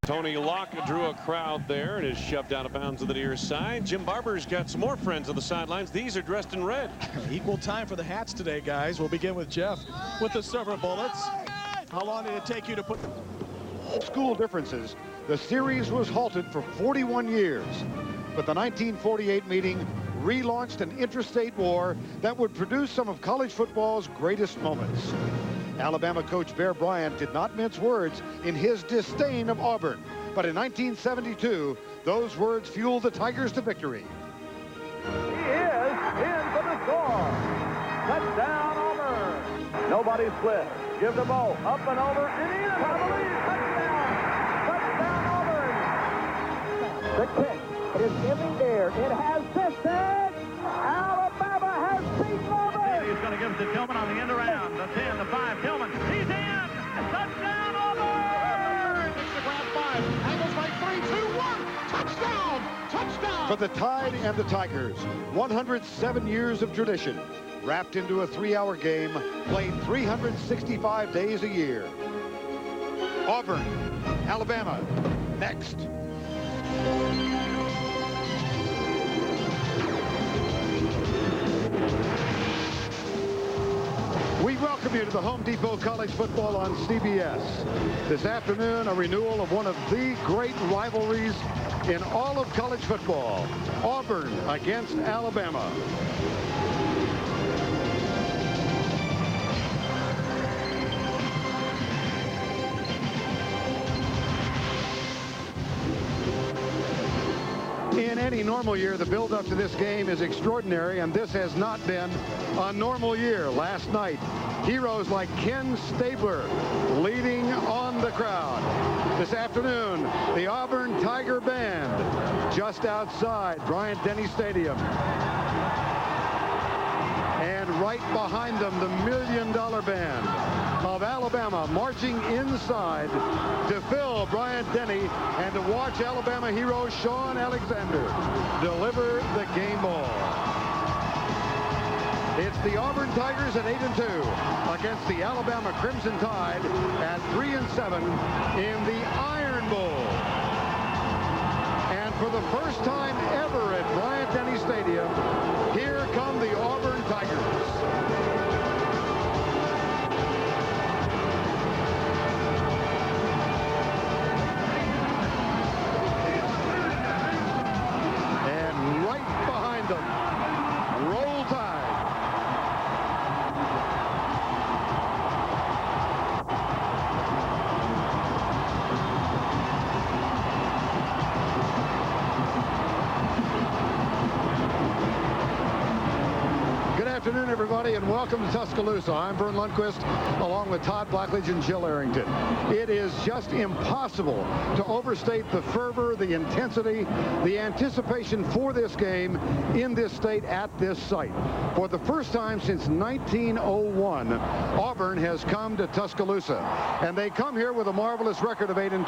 Tony Locke drew a crowd there and is shoved out of bounds to the near side. Jim Barber's got some more friends on the sidelines. These are dressed in red. Equal time for the hats today, guys. We'll begin with Jeff with the silver bullets. How long did it take you to put school differences? The series was halted for 41 years, but the 1948 meeting relaunched an interstate war that would produce some of college football's greatest moments. Alabama coach Bear Bryant did not mince words in his disdain of Auburn, but in 1972, those words fueled the Tigers to victory. He is in for the score. Touchdown, Auburn. Nobody split. Give the ball up and over and in. I believe touchdown. Touchdown, Auburn. The kick is in the air. It has distance. Alabama has beaten Auburn. He's going to give it to Tillman on the end around. The 10, the 5. Tillman. He's in. Touchdown, Auburn. It's the ground 5. Angles right 3, 2, 1. Touchdown. Touchdown. For the Tide and the Tigers, 107 years of tradition, wrapped into a 3-hour game, played 365 days a year. Auburn, Alabama, next. We welcome you to the Home Depot College Football on CBS. This afternoon, a renewal of one of the great rivalries in all of college football. Auburn against Alabama. In any normal year, the build-up to this game is extraordinary, and this has not been a normal year. Last night, heroes like Ken Stabler leading on the crowd. This afternoon, the Auburn Tiger Band just outside Bryant-Denny Stadium. And right behind them, the $1 Million Band of Alabama marching inside to fill Bryant-Denny and to watch Alabama hero Sean Alexander deliver the game ball. It's the Auburn Tigers at 8-2 against the Alabama Crimson Tide at 3-7 in the Iron Bowl. And for the first time ever at Bryant-Denny Stadium, here come the Auburn Tigers. Roll Tide. Good afternoon, everybody, and welcome to Tuscaloosa. I'm Vern Lundquist, along with Todd Blackledge and Jill Arrington. It is just impossible to overstate the fervor, the intensity, the anticipation for this game in this state at this site. For the first time since 1901, Auburn has come to Tuscaloosa, and they come here with a marvelous record of 8-2.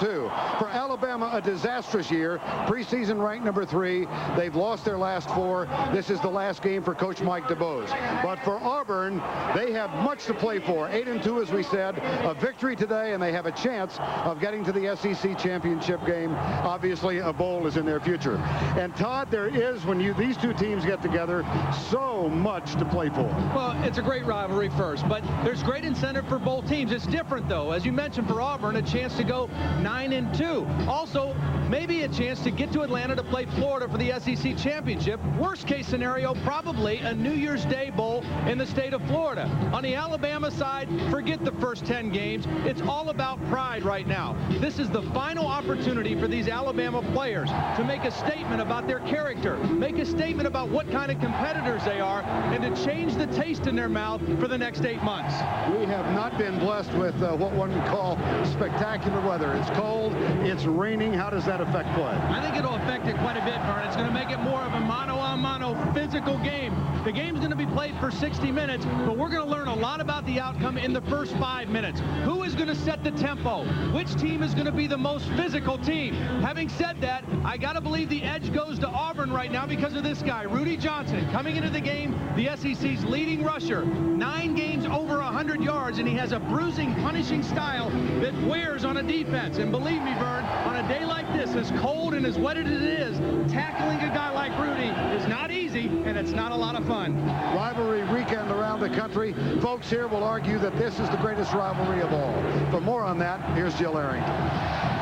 For Alabama, a disastrous year, preseason ranked number 3. They've lost their last 4. This is the last game for Coach Mike DeBose. But for Auburn, they have much to play for. 8-2, as we said, a victory today, and they have a chance of getting to the SEC championship game. Obviously, a bowl is in their future. And Todd, there is, when these two teams get together, so much to play for. Well, it's a great rivalry first, but there's great incentive for both teams. It's different, though. As you mentioned, for Auburn, a chance to go 9-2. Also, maybe a chance to get to Atlanta to play Florida for the SEC championship. Worst case scenario, probably a New Year's Day bowl in the state of Florida. On the Alabama side, forget the first 10 games. It's all about pride right now. This is the final opportunity for these Alabama players to make a statement about their character, make a statement about what kind of competitors they are, and to change the taste in their mouth for the next 8 months. We have not been blessed with what one would call spectacular weather. It's cold, it's raining. How does that affect play? I think it'll affect it quite a bit, Vern. It's going to make it more of a mano-a-mano physical game. The game's going to be played for 60 minutes, but we're going to learn a lot about the outcome in the first 5 minutes. Who is going to set the tempo? Which team is going to be the most physical team? Having said that, I got to believe the edge goes to Auburn right now because of this guy, Rudy Johnson, coming into the game, the SEC's leading rusher. 9 games over 100 yards, and he has a bruising, punishing style that wears on a defense. And believe me, Vern, on a this, as cold and as wetted as it is, tackling a guy like Rudy is not easy, and it's not a lot of fun. Rivalry weekend around the country. Folks here will argue that this is the greatest rivalry of all. For more on that, here's Jill Arrington.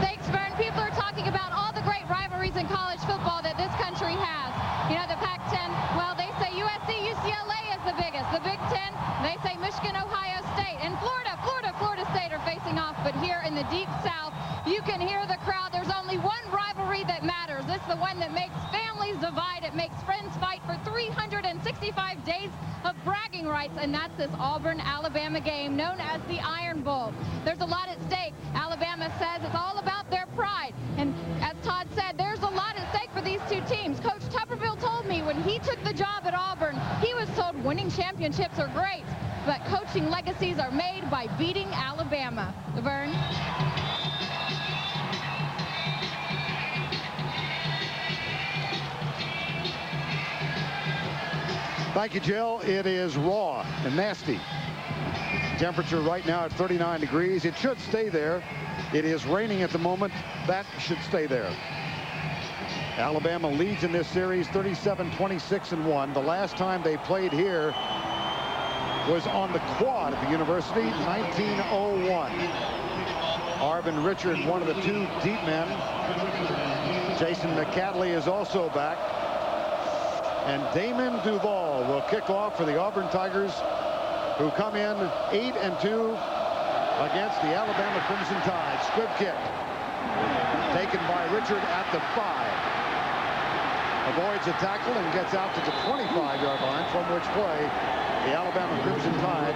Thanks, Vern. People are talking about all the great rivalries in college football that this country has. You know, the Pac-10, well, they say USC, UCLA is the biggest. The Big Ten, they say Michigan, Ohio State. And Florida State are facing off. But here in the Deep South, you can hear the crowd. There's only one rivalry that matters. It's the one that makes families divide. It makes friends fight for 365 days of bragging rights, and that's this Auburn-Alabama game known as the Iron Bowl. There's a lot at stake. Alabama says it's all about their pride, and as Todd said, there's a lot at stake for these two teams. Coach Tuberville told me when he took the job at Auburn, he was told winning championships are great, but coaching legacies are made by beating Alabama. Vern? Thank you, Jill. It is raw and nasty. Temperature right now at 39 degrees. It should stay there. It is raining at the moment. That should stay there. Alabama leads in this series 37-26-1. The last time they played here was on the quad at the university, 1901. Arvin Richard, one of the two deep men. Jason McCadley is also back. And Damon Duval will kick off for the Auburn Tigers, who come in 8-2 against the Alabama Crimson Tide. Squib kick taken by Richard at the 5. Avoids a tackle and gets out to the 25-yard line, from which play the Alabama Crimson Tide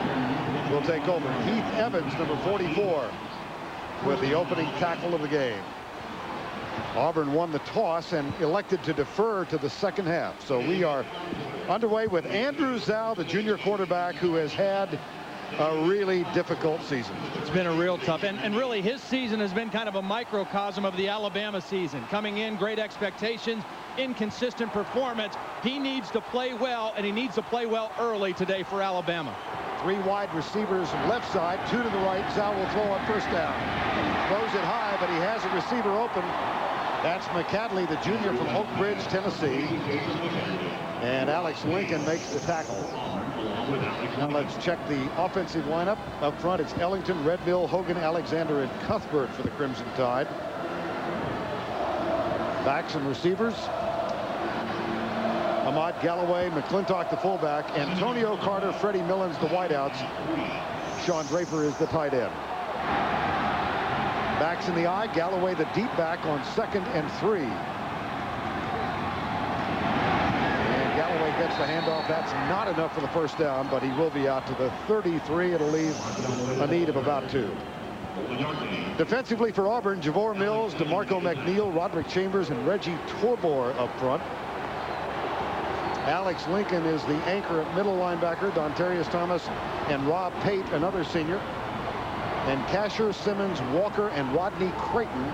will take over. Keith Evans, number 44, with the opening tackle of the game. Auburn won the toss and elected to defer to the second half. So we are underway with Andrew Zhao, the junior quarterback, who has had a really difficult season. It's been a real tough, and really his season has been kind of a microcosm of the Alabama season. Coming in, great expectations, inconsistent performance. He needs to play well, and he needs to play well early today for Alabama. 3 wide receivers left side, 2 to the right. Zhao will throw on first down. Throws it high, but he has a receiver open. That's McCadley, the junior from Oak Ridge, Tennessee. And Alex Lincoln makes the tackle. Now let's check the offensive lineup. Up front, it's Ellington, Redmill, Hogan, Alexander, and Cuthbert for the Crimson Tide. Backs and receivers: Ahmad Galloway, McClintock, the fullback, Antonio Carter, Freddie Millens, the wideouts. Sean Draper is the tight end. Backs in the eye, Galloway the deep back on 2nd and 3. And Galloway gets the handoff. That's not enough for the first down, but he will be out to the 33. It'll leave a need of about 2. Defensively for Auburn, Javor Mills, DeMarco McNeil, Roderick Chambers, and Reggie Torbor up front. Alex Lincoln is the anchor at middle linebacker. Dontarius Thomas and Rob Pate, another senior. And Casher, Simmons, Walker, and Rodney Creighton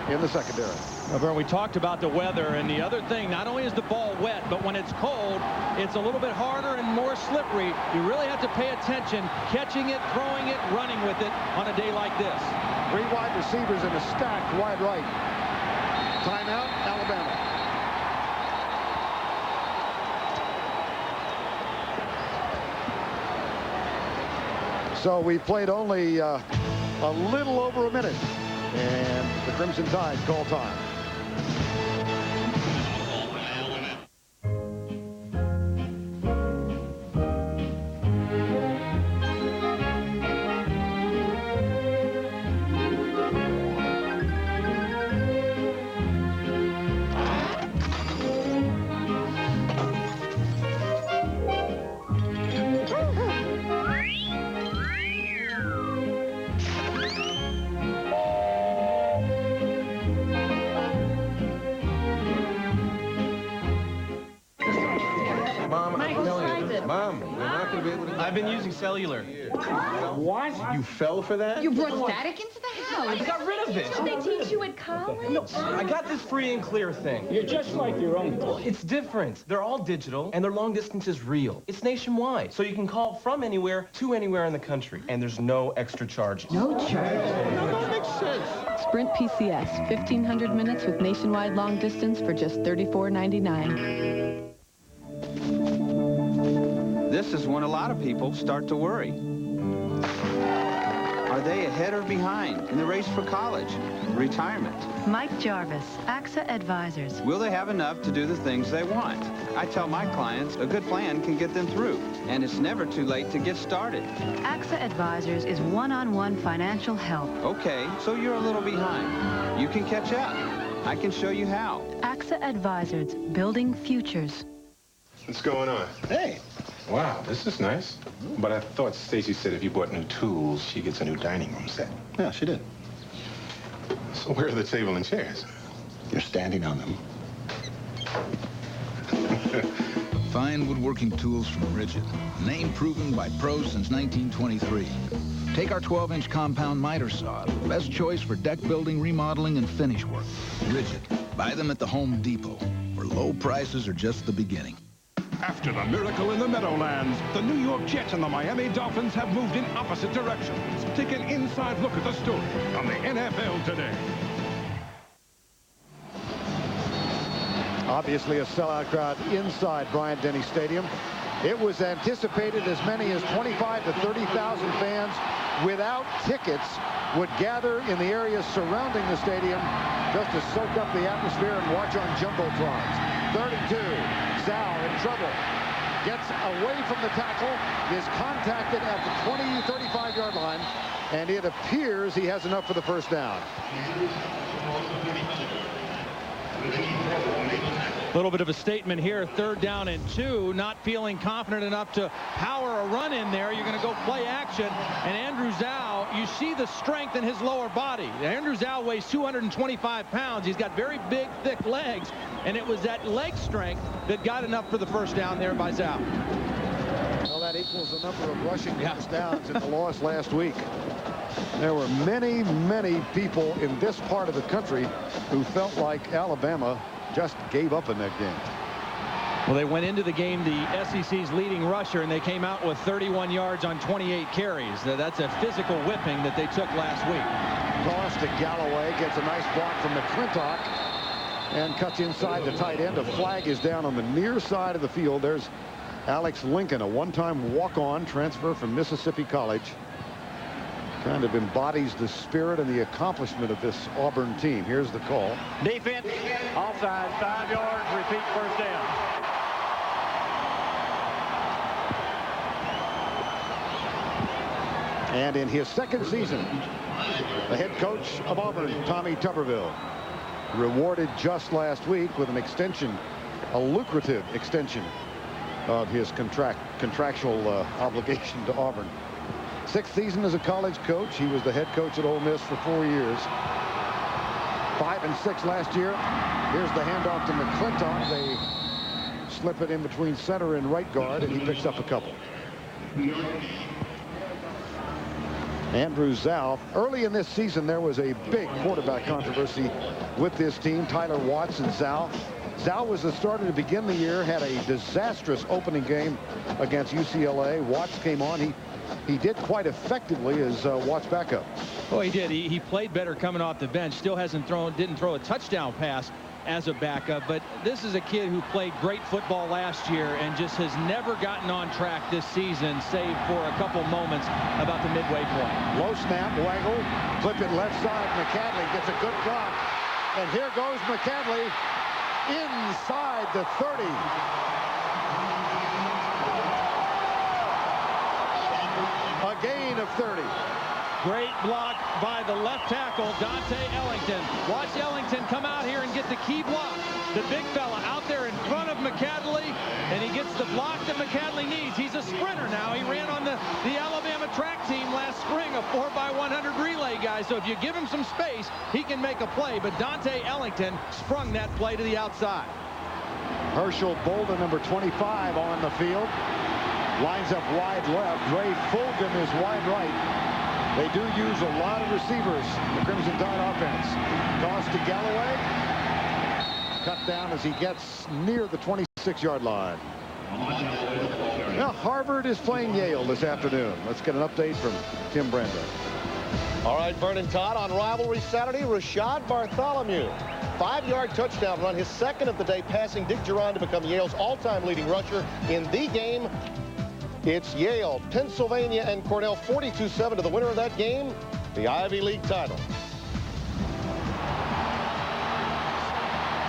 in the secondary. Well, we talked about the weather, and the other thing, not only is the ball wet, but when it's cold, it's a little bit harder and more slippery. You really have to pay attention, catching it, throwing it, running with it on a day like this. 3 wide receivers and a stacked wide right. Timeout, Alabama. So we played only a little over a minute, and the Crimson Tide call time. I've been using cellular. What? You fell for that? You brought static into the house. I got rid of it. Did they teach you at college? No, I got this free and clear thing. You're just like your uncle. It's different. They're all digital, and their long distance is real. It's nationwide, so you can call from anywhere to anywhere in the country, and there's no extra charge. No charge. No, that makes sense. Sprint PCS, 1,500 minutes with nationwide long distance for just $34.99. This is when a lot of people start to worry. Are they ahead or behind in the race for college, retirement? Mike Jarvis, AXA Advisors. Will they have enough to do the things they want? I tell my clients a good plan can get them through, and it's never too late to get started. AXA Advisors is one-on-one financial help. Okay, so you're a little behind. You can catch up. I can show you how. AXA Advisors, building futures. What's going on? Hey. Wow, this is nice. But I thought Stacy said if you bought new tools, she gets a new dining room set. Yeah, she did. So where are the table and chairs? You're standing on them. Fine woodworking tools from Rigid. Name proven by pros since 1923. Take our 12-inch compound miter saw, the best choice for deck building, remodeling, and finish work. Rigid. Buy them at the Home Depot, where low prices are just the beginning. After the miracle in the Meadowlands, the New York Jets and the Miami Dolphins have moved in opposite directions. Take an inside look at the story on the NFL Today. Obviously a sellout crowd inside Bryant-Denny Stadium. It was anticipated as many as 25 to 30,000 fans without tickets would gather in the areas surrounding the stadium just to soak up the atmosphere and watch on jumbotrons. 32, Zal in trouble. Gets away from the tackle, is contacted at the 20, 35-yard line, and it appears he has enough for the first down. A little bit of a statement here, 3rd down and 2, not feeling confident enough to power a run in there. You're going to go play action, and Andrew Zal, you see the strength in his lower body. Andrew Zal weighs 225 pounds. He's got very big, thick legs, and it was that leg strength that got enough for the first down there by Zal. Well, that equals the number of rushing touchdowns in the loss last week. There were many, many people in this part of the country who felt like Alabama just gave up in that game. Well, they went into the game the SEC's leading rusher, and they came out with 31 yards on 28 carries. That's a physical whipping that they took last week. Toss to Galloway, gets a nice block from McClintock and cuts inside the tight end. A flag is down on the near side of the field. There's Alex Lincoln, a one-time walk-on transfer from Mississippi College. Kind of embodies the spirit and the accomplishment of this Auburn team. Here's the call. Defense, offside, 5 yards, repeat first down. And in his second season, the head coach of Auburn, Tommy Tuberville, rewarded just last week with an extension, a lucrative extension of his contractual obligation to Auburn. 6th season as a college coach. He was the head coach at Ole Miss for 4 years. 5 and 6 last year. Here's the handoff to McClintock. They slip it in between center and right guard, and he picks up a couple. Andrew Zal. Early in this season, there was a big quarterback controversy with this team. Tyler Watts and Zal. Zal was the starter to begin the year, had a disastrous opening game against UCLA. Watts came on. He did quite effectively as Watts' backup. Oh, he did. He played better coming off the bench. Still didn't throw a touchdown pass as a backup, but this is a kid who played great football last year and just has never gotten on track this season, save for a couple moments about the midway point. Low snap, Waggle, flip it left side. McCadley gets a good block, and here goes McCadley inside the 30. A gain of 30. Great block by the left tackle, Dante Ellington. Watch Ellington come out here and get the key block. The big fella out there in front of McCadley, and he gets the block that McCadley needs. He's a sprinter now. He ran on the Alabama track team last spring, a 4x100 relay guy. So if you give him some space, he can make a play. But Dante Ellington sprung that play to the outside. Herschel Bolden, number 25, on the field. Lines up wide left. Ray Fulgham is wide right. They do use a lot of receivers, the Crimson Tide offense. Toss to Galloway. Cut down as he gets near the 26-yard line. Now Harvard is playing Yale this afternoon. Let's get an update from Tim Brando. All right, Vernon Todd on Rivalry Saturday. Rashad Bartholomew, 5-yard touchdown run, his second of the day, passing Dick Duran to become Yale's all-time leading rusher in the game. It's Yale, Pennsylvania, and Cornell 42-7 to the winner of that game, the Ivy League title.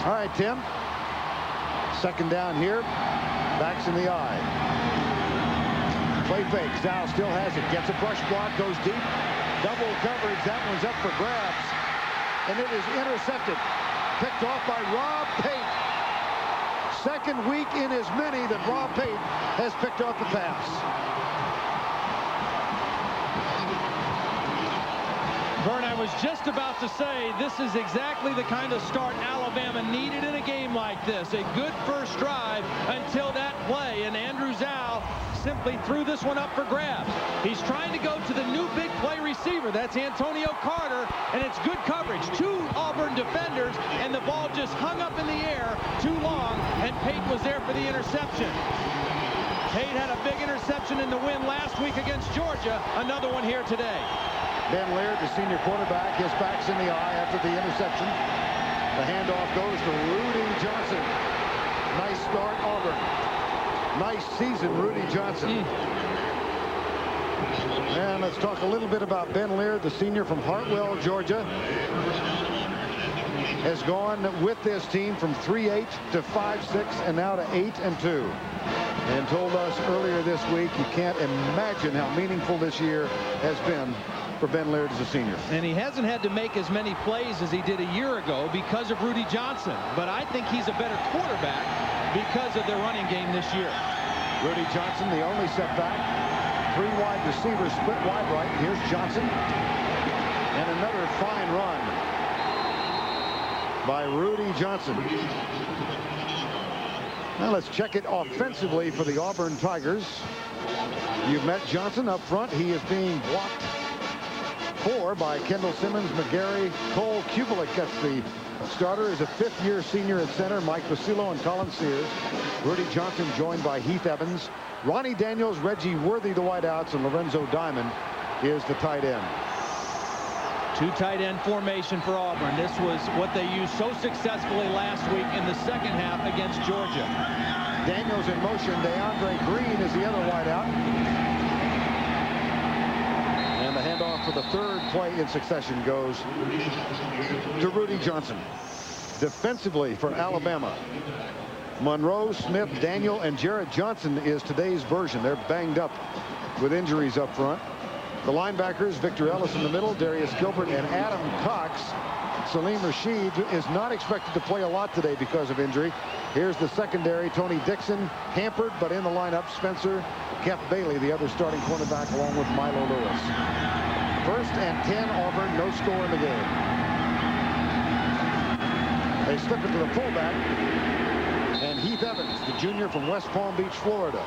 All right, Tim. Second down here. Backs in the eye. Play fake. Zal still has it. Gets a brush block. Goes deep. Double coverage. That one's up for grabs. And it is intercepted. Picked off by Rob Pate. Second week in as many that Rob Pate has picked off the pass. Vern, I was just about to say this is exactly the kind of start Alabama needed in a game like this. A good first drive until that play, and Andrew Zal simply threw this one up for grabs. He's trying to go to the new big play receiver. That's Antonio Carter, and it's good coverage. 2 Auburn defenders, and the ball just hung up in the air too long, and Pate was there for the interception. Pate had a big interception in the win last week against Georgia. Another one here today. Ben Laird, the senior quarterback, his back's in the eye after the interception. The handoff goes to Rudy Johnson. Nice start, Auburn. Nice season, Rudy Johnson. And let's talk a little bit about Ben Laird, the senior from Hartwell, Georgia. Has gone with this team from 3-8 to 5-6 and now to 8-2. And told us earlier this week you can't imagine how meaningful this year has been for Ben Laird as a senior. And he hasn't had to make as many plays as he did a year ago because of Rudy Johnson. But I think he's a better quarterback because of their running game this year. Rudy Johnson, the only setback. 3 wide receivers split wide right. Here's Johnson. And another fine run by Rudy Johnson. Now let's check it offensively for the Auburn Tigers. You've met Johnson up front. He is being blocked for by Kendall Simmons, McGarry, Cole Kubelik gets the starter as a 5th-year senior at center, Mike Vasillo and Colin Sears. Rudy Johnson joined by Heath Evans, Ronnie Daniels, Reggie Worthy, the wideouts, and Lorenzo Diamond is the tight end. 2 tight end formation for Auburn. This was what they used so successfully last week in the second half against Georgia. Daniels in motion. DeAndre Green is the other wideout. And the handoff for the 3rd play in succession goes to Rudy Johnson. Defensively for Alabama, Monroe, Smith, Daniel, and Jarrett Johnson is today's version. They're banged up with injuries up front. The linebackers, Victor Ellis in the middle, Darius Gilbert, and Adam Cox. Salim Rashid is not expected to play a lot today because of injury. Here's the secondary, Tony Dixon, hampered, but in the lineup, Spencer Kef Bailey, the other starting cornerback, along with Milo Lewis. 1st and 10, Auburn, no score in the game. They slip it to the fullback, and Heath Evans, the junior from West Palm Beach, Florida,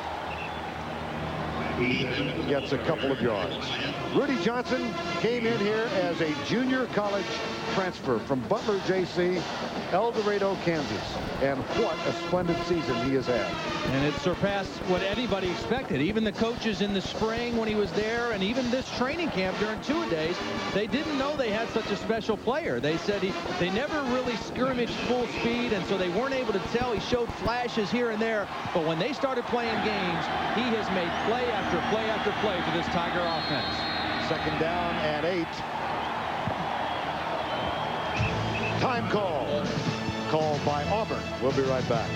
gets a couple of yards. Rudy Johnson came in here as a junior college transfer from Butler JC, El Dorado, Kansas. And what a splendid season he has had. And it surpassed what anybody expected. Even the coaches in the spring when he was there, and even this training camp during 2-a-days, they didn't know they had such a special player. They said they never really scrimmaged full speed, and so they weren't able to tell. He showed flashes here and there, but when they started playing games, he has made play after play after play for this Tiger offense. 2nd down and 8. Time call. Called by Auburn. We'll be right back.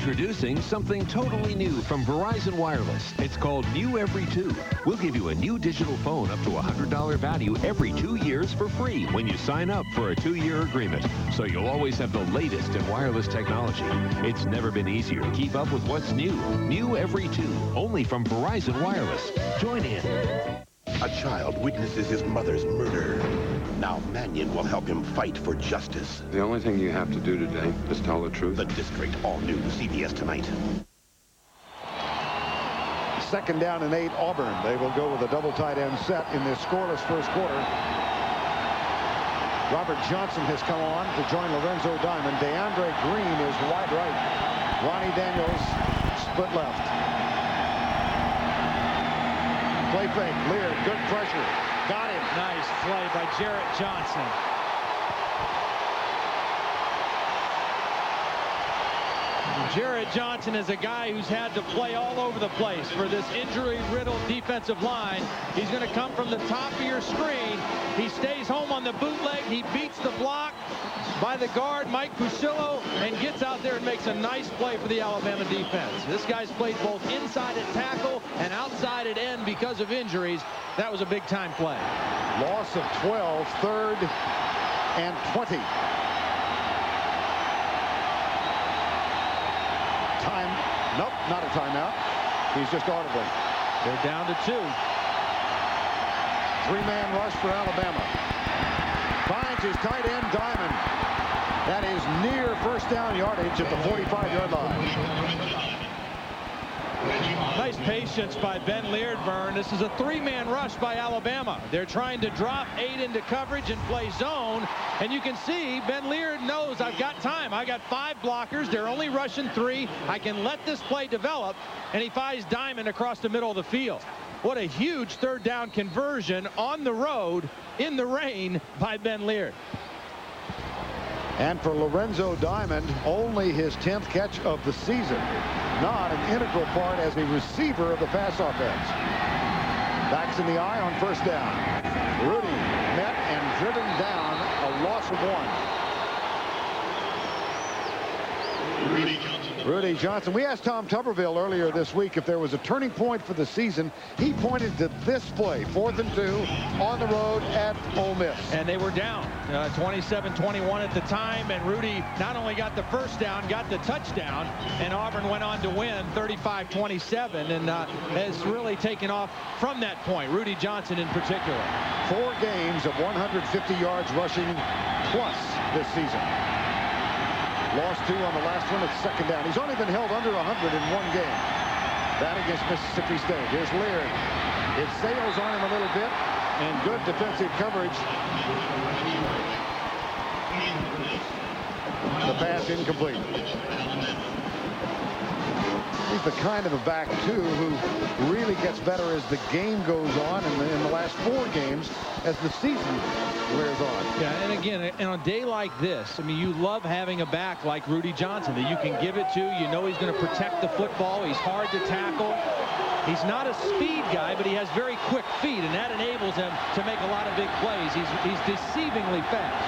Introducing something totally new from Verizon Wireless. It's called New Every 2. We'll give you a new digital phone up to $100 value every 2 years for free when you sign up for a 2-year agreement. So you'll always have the latest in wireless technology. It's never been easier to keep up with what's new. New Every 2, only from Verizon Wireless. Join in. A child witnesses his mother's murder. Now Mannion will help him fight for justice. The only thing you have to do today is tell the truth. The District, all new, CBS tonight. 2nd down and 8, Auburn. They will go with a double tight end set in this scoreless first quarter. Robert Johnson has come on to join Lorenzo Diamond. DeAndre Green is wide right. Ronnie Daniels split left. Play fake. Lear, good pressure. Got him. Nice play by Jarrett Johnson. Jarrett Johnson is a guy who's had to play all over the place for this injury-riddled defensive line. He's going to come from the top of your screen. He stays home on the bootleg. He beats the block by the guard, Mike Fusillo, and gets out there and makes a nice play for the Alabama defense. This guy's played both inside at tackle and outside at end because of injuries. That was a big-time play. Loss of 12, 3rd and 20. Time. Nope, not a timeout. He's just audible. They're down to 2. 3-man rush for Alabama. Finds his tight end, Diamond. That is near first down yardage at the 45-yard line. Nice patience by Ben Leardburn. This is a 3-man rush by Alabama. They're trying to drop 8 into coverage and play zone. And you can see Ben Leard knows I've got time. I got 5 blockers. They're only rushing 3. I can let this play develop. And he finds Diamond across the middle of the field. What a huge 3rd down conversion on the road in the rain by Ben Leard. And for Lorenzo Diamond, only his 10th catch of the season. Not an integral part as a receiver of the pass offense. Backs in the eye on first down. Rudy met and driven down, a loss of 1. Rudy Johnson. We asked Tom Tuberville earlier this week if there was a turning point for the season. He pointed to this play, 4th and 2 on the road at Ole Miss. And they were down 27-21 at the time, and Rudy not only got the first down, got the touchdown, and Auburn went on to win 35-27 and has really taken off from that point. Rudy Johnson in particular. 4 games of 150 yards rushing plus this season. Lost 2 on the last one at 2nd down. He's only been held under 100 in 1 game. That against Mississippi State. Here's Leard. It sails on him a little bit, and good defensive coverage. The pass incomplete. He's the kind of a back, too, who really gets better as the game goes on in the last 4 games as the season wears on. Yeah, and again, on a day like this, I mean, you love having a back like Rudy Johnson that you can give it to. You know he's going to protect the football. He's hard to tackle. He's not a speed guy, but he has very quick feet, and that enables him to make a lot of big plays. He's deceivingly fast.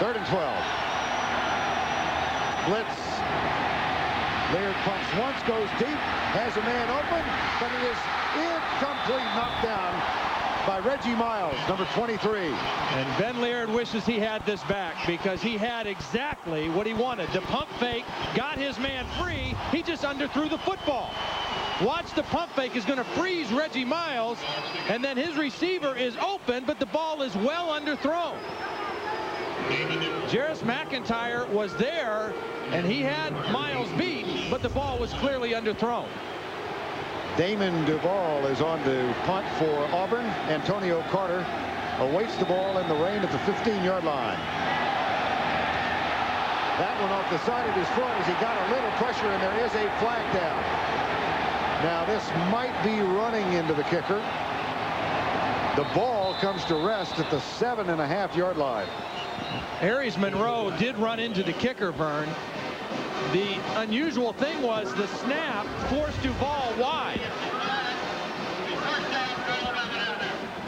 3rd and 12. Blitz. Leard pumps once, goes deep, has a man open, but it is incomplete, knocked down by Reggie Miles, number 23. And Ben Leard wishes he had this back because he had exactly what he wanted. The pump fake got his man free. He just underthrew the football. Watch, the pump fake is going to freeze Reggie Miles, and then his receiver is open, but the ball is well underthrown. Jarris McIntyre was there, and he had Miles beat, but the ball was clearly underthrown. Damon Duvall is on to punt for Auburn. Antonio Carter awaits the ball in the rain at the 15-yard line. That one off the side of his foot as he got a little pressure, and there is a flag down. Now this might be running into the kicker. The ball comes to rest at the 7.5-yard line. Aries Monroe did run into the kicker, Vern. The unusual thing was the snap forced Duvall wide.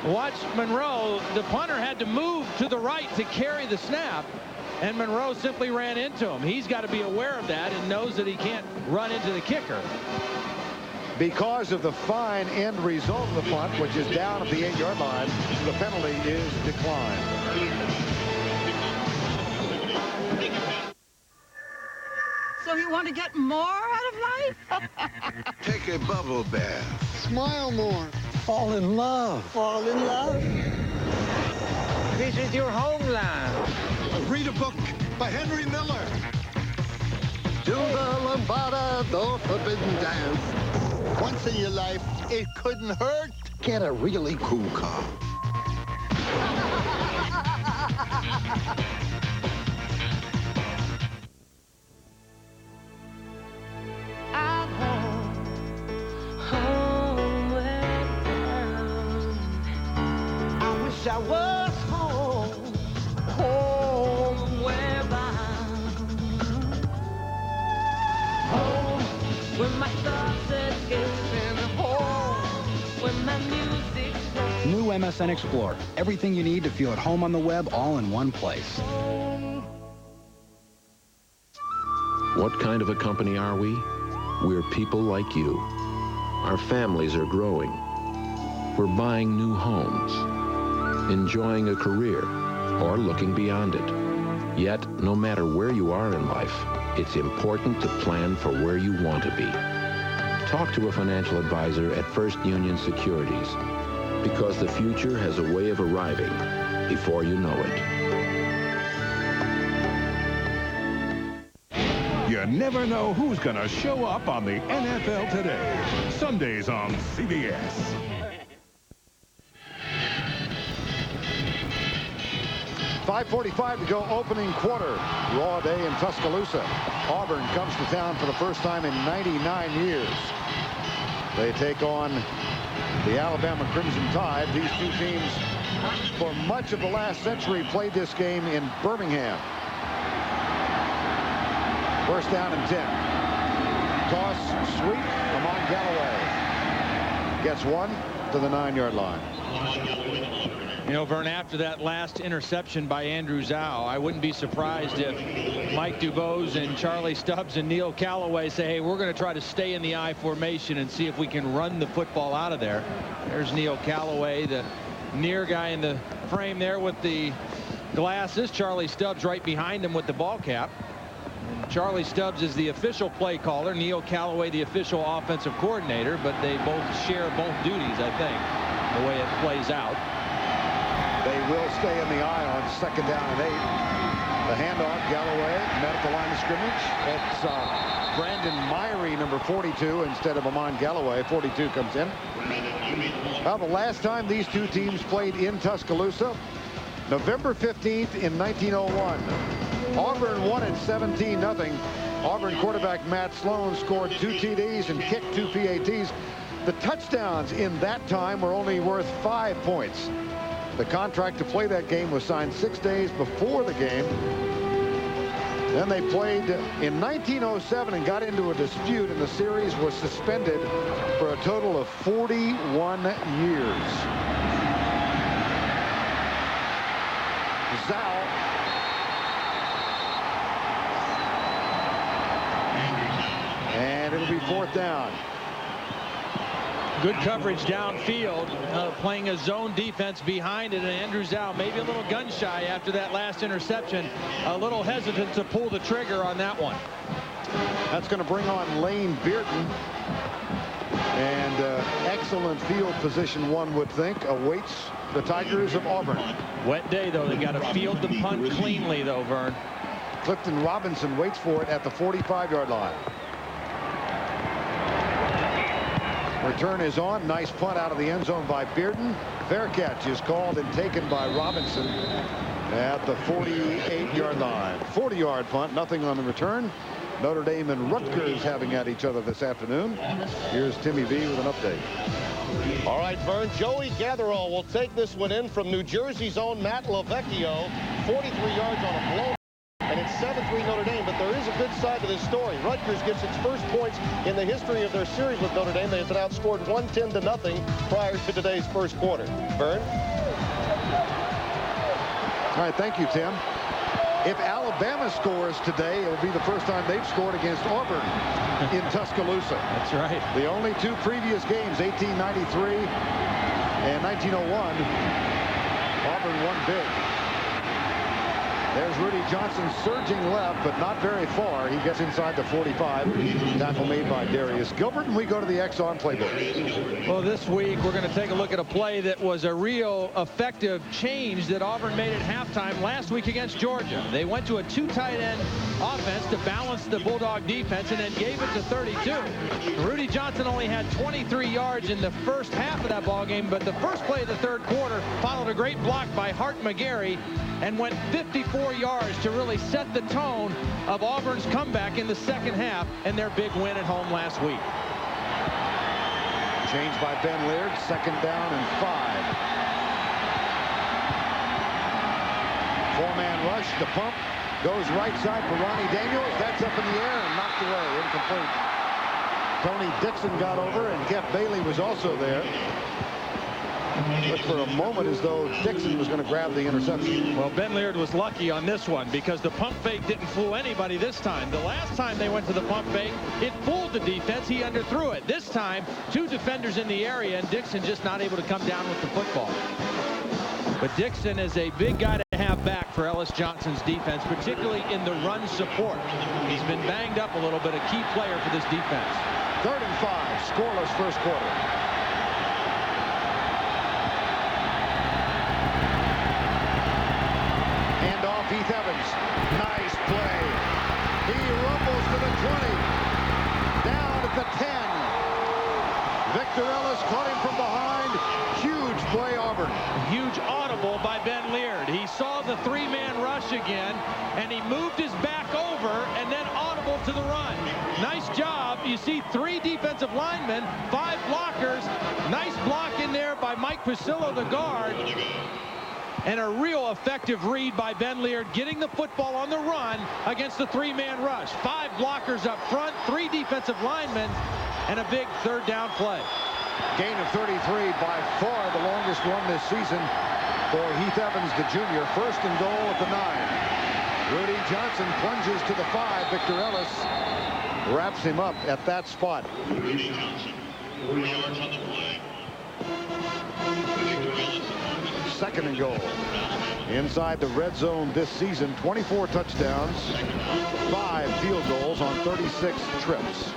Watch Monroe. The punter had to move to the right to carry the snap. and Monroe simply ran into him. He's got to be aware of that and knows that he can't run into the kicker. Because of the fine end result of the punt, which is down at the 8-yard line, the penalty is declined. So you want to get more out of life? Take a bubble bath. Smile more. Fall in love. Fall in love. Visit your homeland. Read a book by Henry Miller. Do the lambada, the forbidden dance. Once in your life, it couldn't hurt. Get a really cool car. I was home, homeward bound. Home, where my thoughts escaping. Home, where my music's playing. New MSN Explorer. Everything you need to feel at home on the web, all in one place. What kind of a company are we? We're people like you. Our families are growing. We're buying new homes, enjoying a career, or looking beyond it. Yet, no matter where you are in life, it's important to plan for where you want to be. Talk to a financial advisor at First Union Securities, because the future has a way of arriving before you know it. You never know who's going to show up on the NFL Today. Sundays on CBS. .5:45 to go, opening quarter. Raw day in Tuscaloosa. Auburn comes to town for the first time in 99 years. They take on the Alabama Crimson Tide. These two teams, for much of the last century, played this game in Birmingham. First down and 10. Toss, sweep, Amon Galloway gets one to the 9-yard line. You know, Vern, after that last interception by Andrew Zhao, I wouldn't be surprised if Mike DuBose and Charlie Stubbs and Neil Callaway say, hey, we're going to try to stay in the I formation and see if we can run the football out of there. There's Neil Callaway, the near guy in the frame there with the glasses. Charlie Stubbs right behind him with the ball cap. Charlie Stubbs is the official play caller. Neil Callaway, the official offensive coordinator, but they both share both duties, I think, the way it plays out. They will stay in the eye on second down and 8. The handoff, Galloway, medical line of scrimmage. It's Brandon Myrie, number 42, instead of Amon Galloway. 42 comes in. Well, the last time these two teams played in Tuscaloosa, November 15th in 1901. Auburn won at 17-0. Auburn quarterback Matt Sloan scored 2 TDs and kicked 2 PATs. The touchdowns in that time were only worth 5 points. The contract to play that game was signed 6 days before the game. Then they played in 1907 and got into a dispute, and the series was suspended for a total of 41 years. Zhao. And it'll be fourth down. Good coverage downfield, playing a zone defense behind it, and Andrew Zhao maybe a little gun shy after that last interception, a little hesitant to pull the trigger on that one. That's going to bring on Lane Bearden, and excellent field position, one would think, awaits the Tigers of Auburn. Wet day, though. They got to field the punt cleanly, though, Vern. Clifton Robinson waits for it at the 45-yard line. Return is on. Nice punt out of the end zone by Bearden. Fair catch is called and taken by Robinson at the 48-yard line. 40-yard punt, nothing on the return. Notre Dame and Rutgers having at each other this afternoon. Here's Timmy V with an update. All right, Vern. Joey Gatherall will take this one in from New Jersey's own Matt Lavecchio. 43 yards on a blow. And it's 7-3 Notre Dame, but there is a good side to this story. Rutgers gets its first points in the history of their series with Notre Dame. They have been outscored 110-0 prior to today's first quarter. Vern? All right, thank you, Tim. If Alabama scores today, it will be the first time they've scored against Auburn in Tuscaloosa. That's right. The only two previous games, 1893 and 1901, Auburn won big. There's Rudy Johnson surging left, but not very far. He gets inside the 45. Tackle made by Darius Gilbert, and we go to the Exxon playbook. Well, this week we're going to take a look at a play that was a real effective change that Auburn made at halftime last week against Georgia. They went to a 2 tight end offense to balance the Bulldog defense and then gave it to 32. Rudy Johnson only had 23 yards in the first half of that ball game, but the first play of the third quarter followed a great block by Hart McGarry and went 54 yards to really set the tone of Auburn's comeback in the second half and their big win at home last week. Change by Ben Laird, 2nd down and 5. 4-man rush, the pump goes right side for Ronnie Daniels. That's up in the air and knocked away, incomplete. Tony Dixon got over, and Jeff Bailey was also there. Looked for a moment as though Dixon was going to grab the interception. Well, Ben Laird was lucky on this one because the pump fake didn't fool anybody this time. The last time they went to the pump fake, it fooled the defense. He underthrew it. This time, 2 defenders in the area, and Dixon just not able to come down with the football. But Dixon is a big guy to have back for Ellis Johnson's defense, particularly in the run support. He's been banged up a little bit, a key player for this defense. 3rd and 5, scoreless first quarter. Heath Evans, nice play. He rumbles to the 20, down at the 10. Victor Ellis caught him from behind. Huge play, Auburn. Huge audible by Ben Laird. He saw the 3-man rush again, and he moved his back over and then audible to the run. Nice job. You see 3 defensive linemen, 5 blockers. Nice block in there by Mike Pasillo, the guard. And a real effective read by Ben Laird, getting the football on the run against the 3-man rush. 5 blockers up front, 3 defensive linemen, and a big 3rd down play. Gain of 33, by far the longest run this season for Heath Evans, the junior. 1st and goal at the 9. Rudy Johnson plunges to the 5. Victor Ellis wraps him up at that spot. Rudy Johnson, 4 yards on the play. 2nd and goal. Inside the red zone this season, 24 touchdowns, 5 field goals on 36 trips.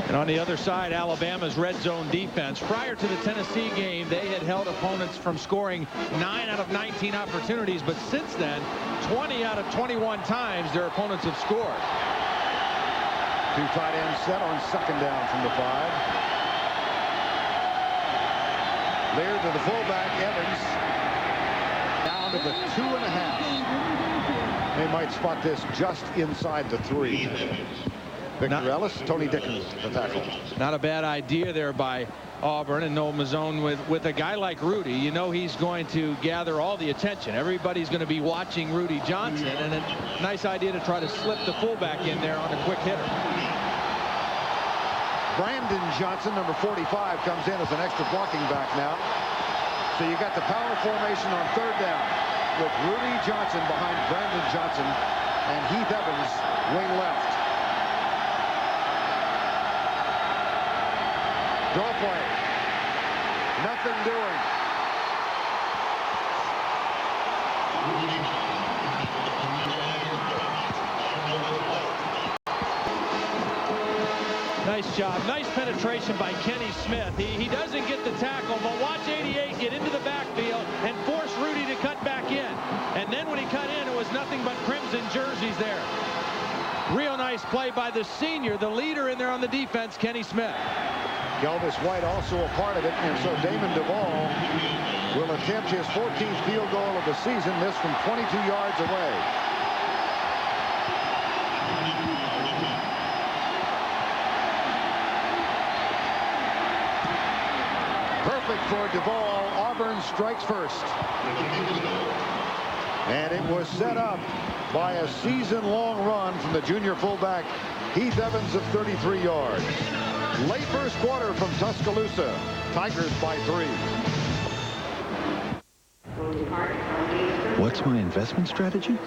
And on the other side, Alabama's red zone defense. Prior to the Tennessee game, they had held opponents from scoring 9 out of 19 opportunities, but since then, 20 out of 21 times their opponents have scored. 2 tight ends set on 2nd down from the 5. Laird to the fullback, Evans, down to the 2.5. They might spot this just inside the 3. Victor Ellis, Tony Dixon, the tackle. Not a bad idea there by Auburn, and Noel Mazzone with a guy like Rudy. You know he's going to gather all the attention. Everybody's going to be watching Rudy Johnson, and a nice idea to try to slip the fullback in there on a quick hitter. Brandon Johnson, number 45, comes in as an extra blocking back now. So you got the power formation on 3rd down with Rudy Johnson behind Brandon Johnson and Heath Evans wing left. Draw play. Nothing doing. Nice job. Nice penetration by Kenny Smith. He doesn't get the tackle, but watch 88 get into the backfield and force Rudy to cut back in. And then when he cut in, it was nothing but crimson jerseys there. Real nice play by the senior, the leader in there on the defense, Kenny Smith. Elvis White also a part of it, and so Damon Duvall will attempt his 14th field goal of the season, this from 22 yards away. Perfect for Duvall. Auburn strikes first. And it was set up by a season-long run from the junior fullback, Heath Evans, of 33 yards. Late first quarter from Tuscaloosa. Tigers by 3. What's my investment strategy?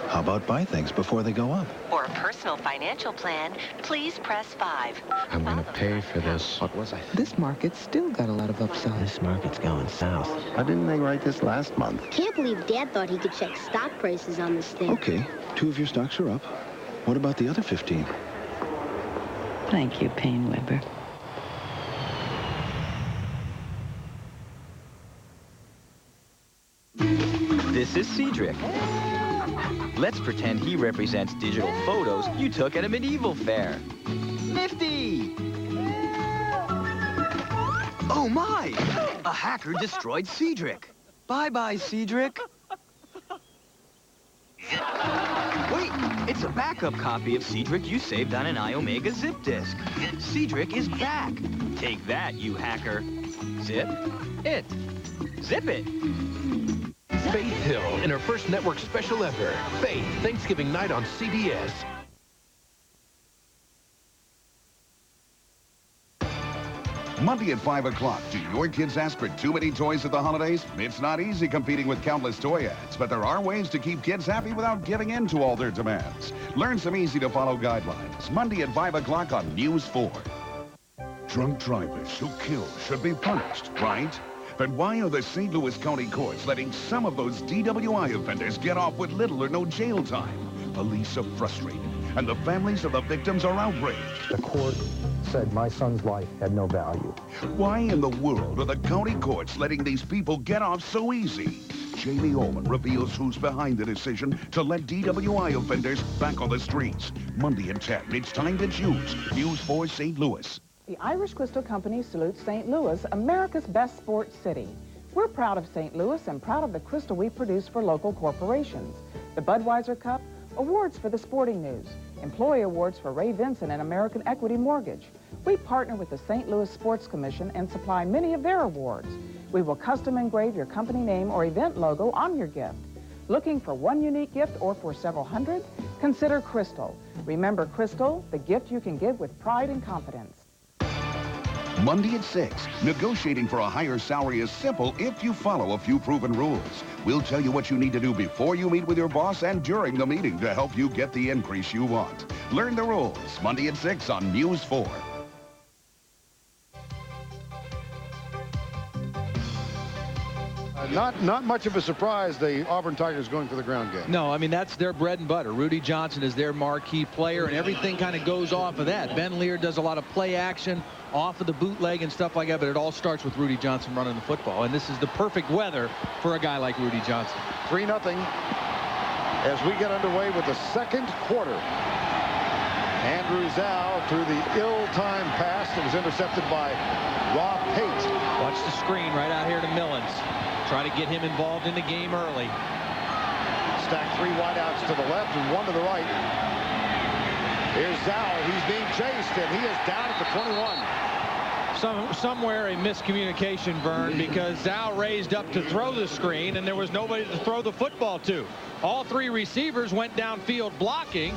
How about buy things before they go up? For a personal financial plan, please press 5. I'm going to pay for this. What was I? This market's still got a lot of upside. This market's going south. Why didn't they write this last month? Can't believe Dad thought he could check stock prices on this thing. Okay, 2 of your stocks are up. What about the other 15? Thank you, Painweber. This is Cedric. Let's pretend he represents digital photos you took at a medieval fair. Nifty! Oh my! A hacker destroyed Cedric. Bye-bye, Cedric. Wait, it's a backup copy of Cedric you saved on an iOmega zip disk. Cedric is back. Take that, you hacker. Zip it. Zip it. Faith Hill in her first network special ever. Faith, Thanksgiving night on CBS. Monday at 5 o'clock. Do your kids ask for too many toys at the holidays? It's not easy competing with countless toy ads, but there are ways to keep kids happy without giving in to all their demands. Learn some easy-to-follow guidelines. Monday at 5 o'clock on News 4. Drunk drivers who kill should be punished, right? But why are the St. Louis County courts letting some of those DWI offenders get off with little or no jail time? Police are frustrated, and the families of the victims are outraged. The court said my son's life had no value. Why in the world are the county courts letting these people get off so easy? Jamie Ullman reveals who's behind the decision to let DWI offenders back on the streets. Monday at 10, it's time to choose. News 4 St. Louis. The Irish Crystal Company salutes St. Louis, America's best sports city. We're proud of St. Louis and proud of the crystal we produce for local corporations. The Budweiser Cup, awards for the Sporting News, employee awards for Ray Vincent and American Equity Mortgage. We partner with the St. Louis Sports Commission and supply many of their awards. We will custom engrave your company name or event logo on your gift. Looking for one unique gift or for several hundred? Consider Crystal. Remember Crystal, the gift you can give with pride and confidence. Monday at 6. Negotiating for a higher salary is simple if you follow a few proven rules. We'll tell you what you need to do before you meet with your boss and during the meeting to help you get the increase you want. Learn the rules. Monday at 6 on News 4. Not much of a surprise, the Auburn Tigers going for the ground game. No, I mean, that's their bread and butter. Rudy Johnson is their marquee player, and everything kind of goes off of that. Ben Lear does a lot of play action off of the bootleg and stuff like that, but it all starts with Rudy Johnson running the football, and this is the perfect weather for a guy like Rudy Johnson. 3-0 as we get underway with the second quarter. Andrew Zhao through the ill-timed pass that was intercepted by Rob Pate. Watch the screen right out here to Millens. Try to get him involved in the game early. Stack 3 wideouts to the left and 1 to the right. Here's Zhao. He's being chased, and he is down at the 21. Somewhere a miscommunication, Vern, because Zhao raised up to throw the screen, and there was nobody to throw the football to. All 3 receivers went downfield blocking,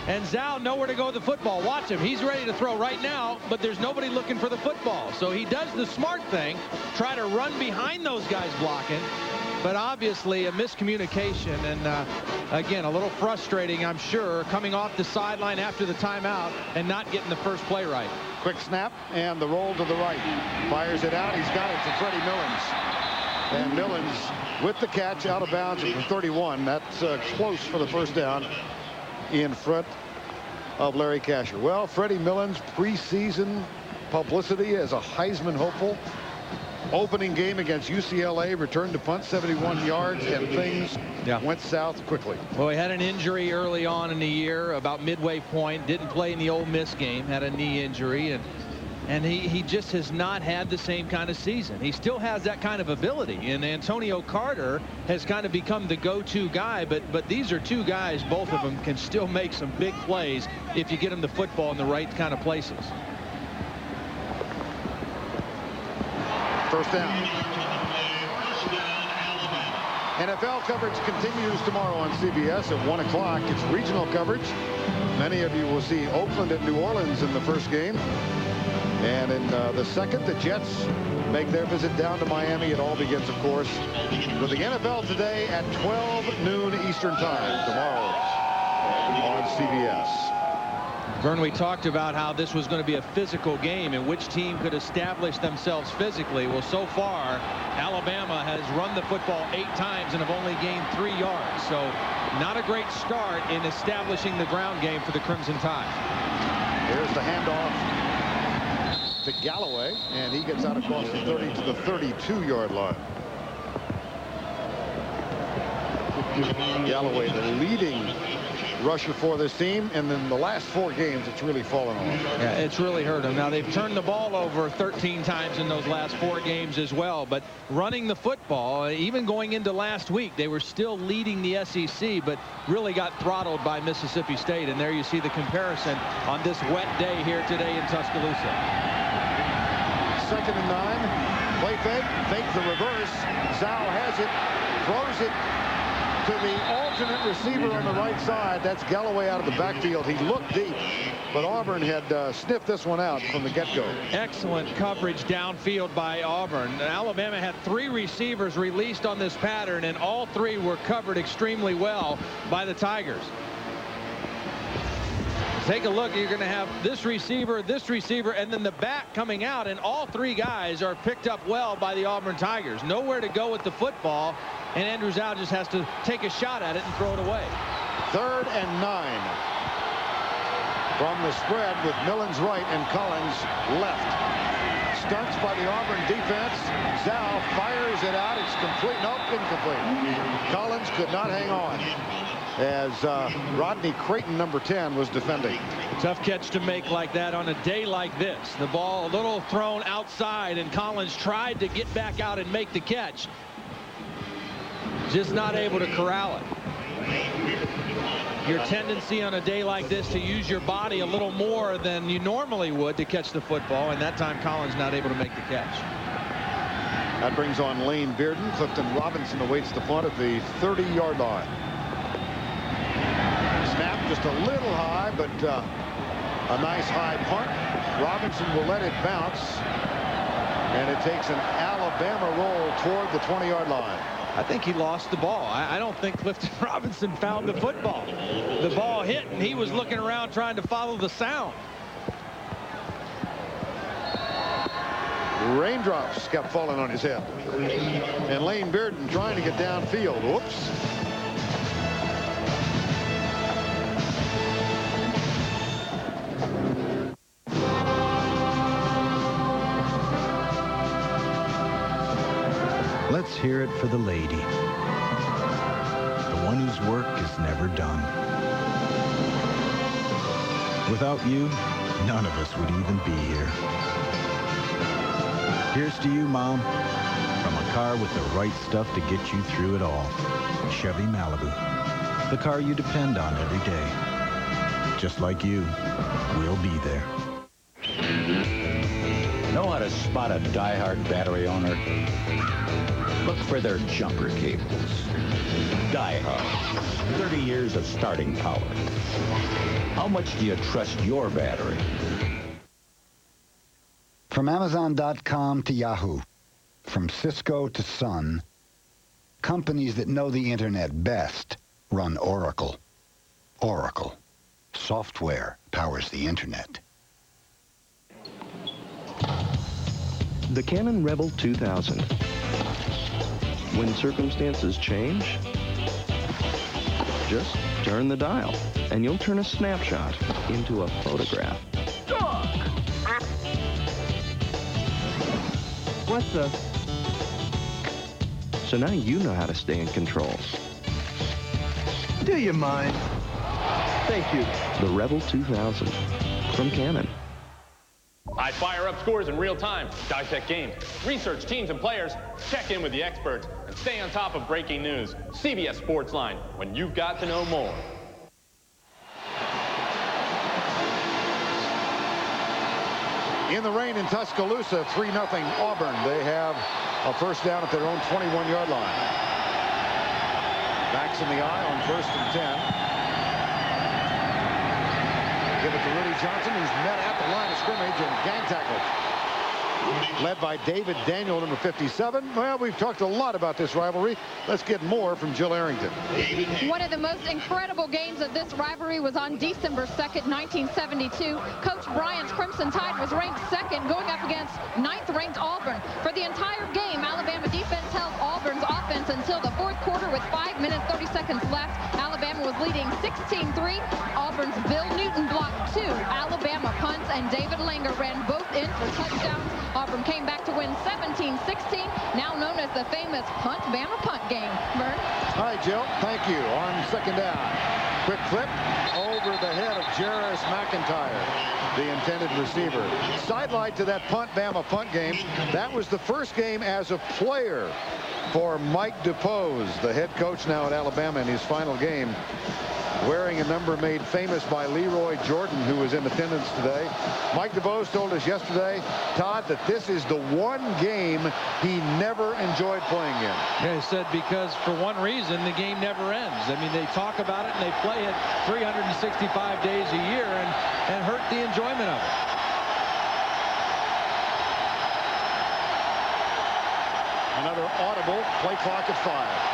and Zhao nowhere to go with the football. Watch him. He's ready to throw right now, but there's nobody looking for the football. So he does the smart thing, try to run behind those guys blocking, but obviously a miscommunication, and again, a little frustrating, I'm sure, coming off the sideline after the timeout and not getting the first play right. Quick snap and the roll to the right. Fires it out. He's got it to Freddie Millens. And Millens with the catch out of bounds at the 31. That's close for the first down in front of Larry Kasher. Well, Freddie Millens, preseason publicity as a Heisman hopeful. Opening game against UCLA, returned to punt 71 yards, and things went south quickly. Well, he had an injury early on in the year, about midway point. Didn't play in the Ole Miss game, had a knee injury, and he just has not had the same kind of season. He still has that kind of ability, and Antonio Carter has kind of become the go-to guy, but these are 2 guys, both of them can still make some big plays if you get them the football in the right kind of places. First down. NFL coverage continues tomorrow on CBS at 1 o'clock. It's regional coverage. Many of you will see Oakland at New Orleans in the first game. And in the second, the Jets make their visit down to Miami. It all begins, of course, with the NFL today at 12 noon Eastern Time tomorrow on CBS. Vern, we talked about how this was going to be a physical game and which team could establish themselves physically. Well, so far, Alabama has run the football 8 times and have only gained 3 yards. So not a great start in establishing the ground game for the Crimson Tide. There's the handoff to Galloway, and he gets out across the 30 to the 32-yard line. Galloway, the leading rusher for this team, and in the last 4 games it's really fallen off. Yeah, it's really hurt them. Now they've turned the ball over 13 times in those last 4 games as well, but running the football, even going into last week, they were still leading the SEC, but really got throttled by Mississippi State. And there you see the comparison on this wet day here today in Tuscaloosa. 2nd and 9. Play fake the reverse. Zhao has it, throws it to the alternate receiver on the right side. That's Galloway out of the backfield. He looked deep, but Auburn had sniffed this one out from the get-go. Excellent coverage downfield by Auburn. Alabama had 3 receivers released on this pattern, and all 3 were covered extremely well by the Tigers. Take a look. You're going to have this receiver, and then the back coming out, and all 3 guys are picked up well by the Auburn Tigers. Nowhere to go with the football, and Andrew Zhao just has to take a shot at it and throw it away. 3rd and 9 from the spread with Millens right and Collins left. Stunts by the Auburn defense. Zhao fires it out. It's complete. Nope, incomplete. Collins could not hang on as Rodney Creighton, number 10, was defending. Tough catch to make like that on a day like this. The ball a little thrown outside, and Collins tried to get back out and make the catch. Just not able to corral it. Your tendency on a day like this to use your body a little more than you normally would to catch the football, and that time Collins not able to make the catch. That brings on Lane Bearden. Clifton Robinson awaits the punt at the 30-yard line. Snap just a little high, but a nice high punt. Robinson will let it bounce, and it takes an Alabama roll toward the 20-yard line. I think he lost the ball. I don't think Clifton Robinson found the football. The ball hit, and he was looking around trying to follow the sound. Raindrops kept falling on his head. And Lane Bearden trying to get downfield. Whoops. Let's hear it for the lady. The one whose work is never done. Without you, none of us would even be here. Here's to you, Mom, from a car with the right stuff to get you through it all. Chevy Malibu, the car you depend on every day. Just like you, we'll be there. Know how to spot a die-hard battery owner? Look for their jumper cables. Die-hard, 30 years of starting power. How much do you trust your battery? From Amazon.com to Yahoo, from Cisco to Sun, companies that know the internet best run Oracle. Oracle. Software powers the internet. The Canon Rebel 2000. When circumstances change, just turn the dial, and you'll turn a snapshot into a photograph. What the? So now you know how to stay in control. Do you mind? Thank you. The Rebel 2000 from Canon. I fire up scores in real time, dissect games, research teams and players, check in with the experts, and stay on top of breaking news. CBS Sportsline, when you've got to know more. In the rain in Tuscaloosa, 3-0 Auburn. They have a first down at their own 21-yard line. Backs in the eye on 1st and 10. Give it to Rudy Johnson, who's met at the line of scrimmage and gang tackled. led by David Daniel, number 57. Well, we've talked a lot about this rivalry. Let's get more from Jill Arrington. One of the most incredible games of this rivalry was on December 2nd, 1972. Coach Bryant's Crimson Tide was ranked second, going up against 9th-ranked Auburn. For the entire game, Alabama defense held Auburn's offense until the fourth quarter with 5 minutes, 30 seconds left. Alabama was leading 16-3. Auburn's Bill Newton blocked 2 Alabama punts, and David Langer ran both in for touchdowns. Auburn came back to win 17-16, now known as the famous Punt-Bama punt game. Vern? All right, Jill, thank you. On second down, quick flip over the head of Jarris McIntyre, the intended receiver. Sidelight to that Punt-Bama punt game. That was the first game as a player for Mike DePose, the head coach now at Alabama, in his final game, wearing a number made famous by Leroy Jordan, who was in attendance today. Mike DePose told us yesterday, Todd, that this is the one game he never enjoyed playing in. Yeah, he said because for one reason, the game never ends. I mean, they talk about it and they play it 365 days a year and hurt the enjoyment of it. Another audible play clock at 5.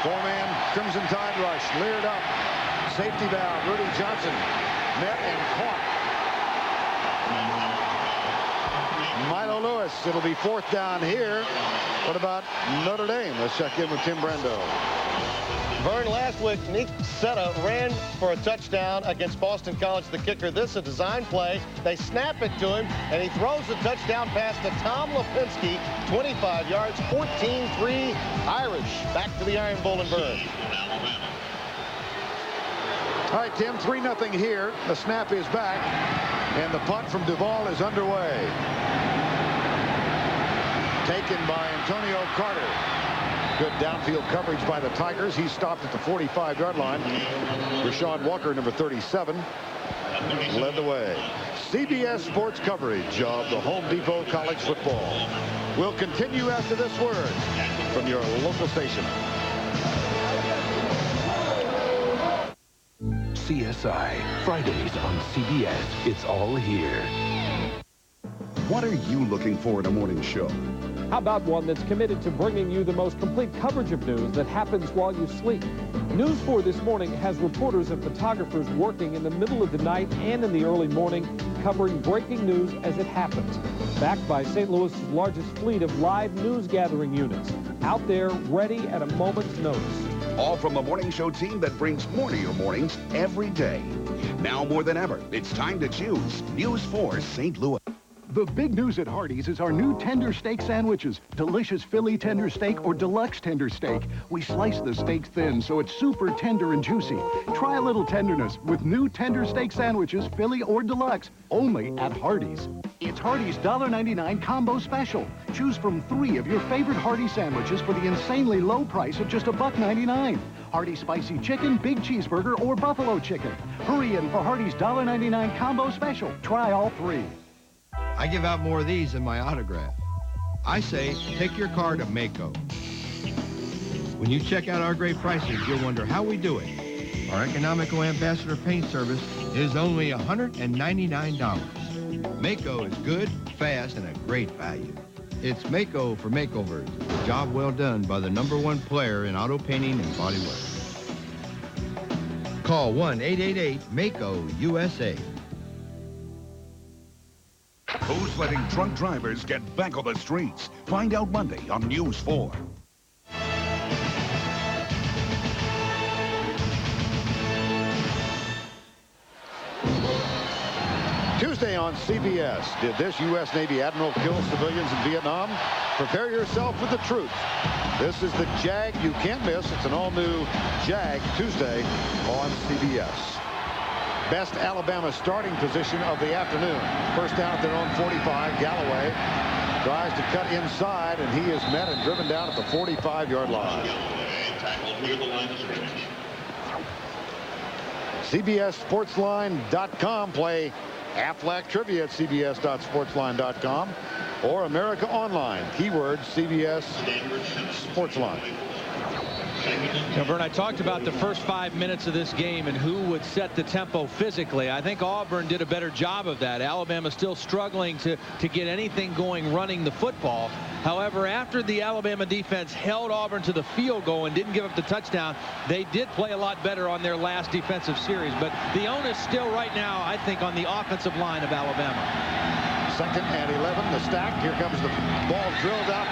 Four-man Crimson Tide rush, leered up. Safety valve, Rudy Johnson met and caught. Milo Lewis, it'll be fourth down here. What about Notre Dame? Let's check in with Tim Brando. Vern, last week, Nick Setta ran for a touchdown against Boston College, the kicker. This is a design play. They snap it to him, and he throws the touchdown pass to Tom Lipinski, 25 yards, 14-3 Irish. Back to the Iron Bowl in Vern. All right, Tim, 3-0 here. The snap is back, and the punt from Duval is underway. Taken by Antonio Carter. Good downfield coverage by the Tigers. He stopped at the 45-yard line. Rashawn Walker, number 37, led the way. CBS Sports coverage of the Home Depot College football will continue after this word from your local station. CSI, Fridays on CBS. It's all here. What are you looking for in a morning show? How about one that's committed to bringing you the most complete coverage of news that happens while you sleep? News 4 this morning has reporters and photographers working in the middle of the night and in the early morning, covering breaking news as it happens. Backed by St. Louis's largest fleet of live news gathering units, out there ready at a moment's notice. All from the morning show team that brings more to your mornings every day. Now more than ever, it's time to choose News 4 St. Louis. The big news at Hardee's is our new tender steak sandwiches. Delicious Philly tender steak or deluxe tender steak. We slice the steak thin so it's super tender and juicy. Try a little tenderness with new tender steak sandwiches, Philly or deluxe, only at Hardee's. It's Hardee's $1.99 combo special. Choose from 3 of your favorite Hardee's sandwiches for the insanely low price of just $1.99. Hardee's spicy chicken, big cheeseburger, or buffalo chicken. Hurry in for Hardee's $1.99 combo special. Try all 3. I give out more of these than my autograph. I say, take your car to Maaco. When you check out our great prices, you'll wonder how we do it. Our economical ambassador paint service is only $199. Maaco is good, fast, and a great value. It's Maaco for makeovers. A job well done by the #1 player in auto painting and body work. Call 1-888-MAACO-USA. Who's letting drunk drivers get back on the streets? Find out Monday on News 4. Tuesday on CBS. Did this U.S. Navy admiral kill civilians in Vietnam? Prepare yourself with the truth. This is the Jag you can't miss. It's an all-new Jag Tuesday on CBS. Best Alabama starting position of the afternoon. First down at their own 45. Galloway tries to cut inside, and he is met and driven down at the 45-yard line. CBSSportsline.com. Play Aflac Trivia at CBS.sportsline.com. or America Online. Keyword CBS Sportsline. Now, Vern, I talked about the first 5 minutes of this game and who would set the tempo physically. I think Auburn did a better job of that. Alabama still struggling to get anything going running the football. However, after the Alabama defense held Auburn to the field goal and didn't give up the touchdown, they did play a lot better on their last defensive series. But the onus still right now, I think, on the offensive line of Alabama. 2nd and 11, the stack. Here comes the ball drilled out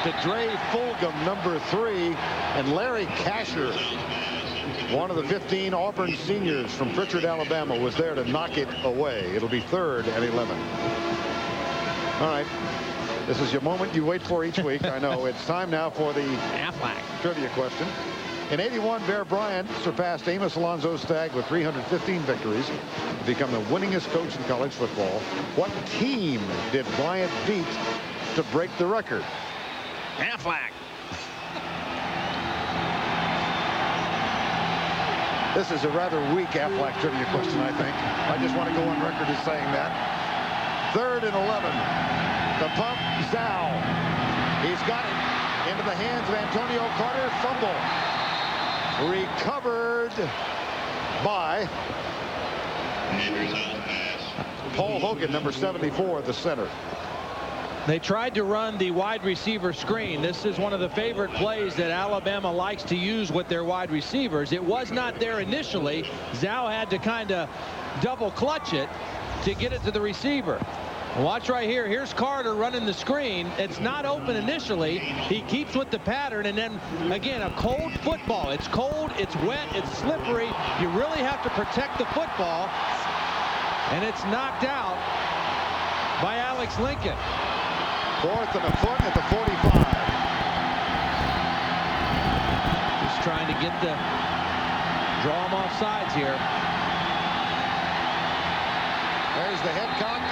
to Dre Fulgham, number 3, and Larry Casher, one of the 15 Auburn seniors from Pritchard, Alabama, was there to knock it away. It'll be 3rd and 11. All right. This is your moment you wait for each week. I know. It's time now for the Aflac trivia question. In '81, Bear Bryant surpassed Amos Alonzo Stagg with 315 victories to become the winningest coach in college football. What team did Bryant beat to break the record? Aflac. This is a rather weak Aflac trivia question, I think. I just want to go on record as saying that. 3rd and 11. The pump, Zal. He's got it into the hands of Antonio Carter. Fumble. Recovered by Paul Hogan, number 74, the center. They tried to run the wide receiver screen. This is one of the favorite plays that Alabama likes to use with their wide receivers. It was not there initially. Zal had to kind of double clutch it to get it to the receiver. Watch right here. Here's Carter running the screen. It's not open initially. He keeps with the pattern, and then again, a cold football. It's cold, it's wet, it's slippery. You really have to protect the football, and it's knocked out by Alex Lincoln. 4th and a foot at the 45. Just trying to draw him off sides here. There's the head cock.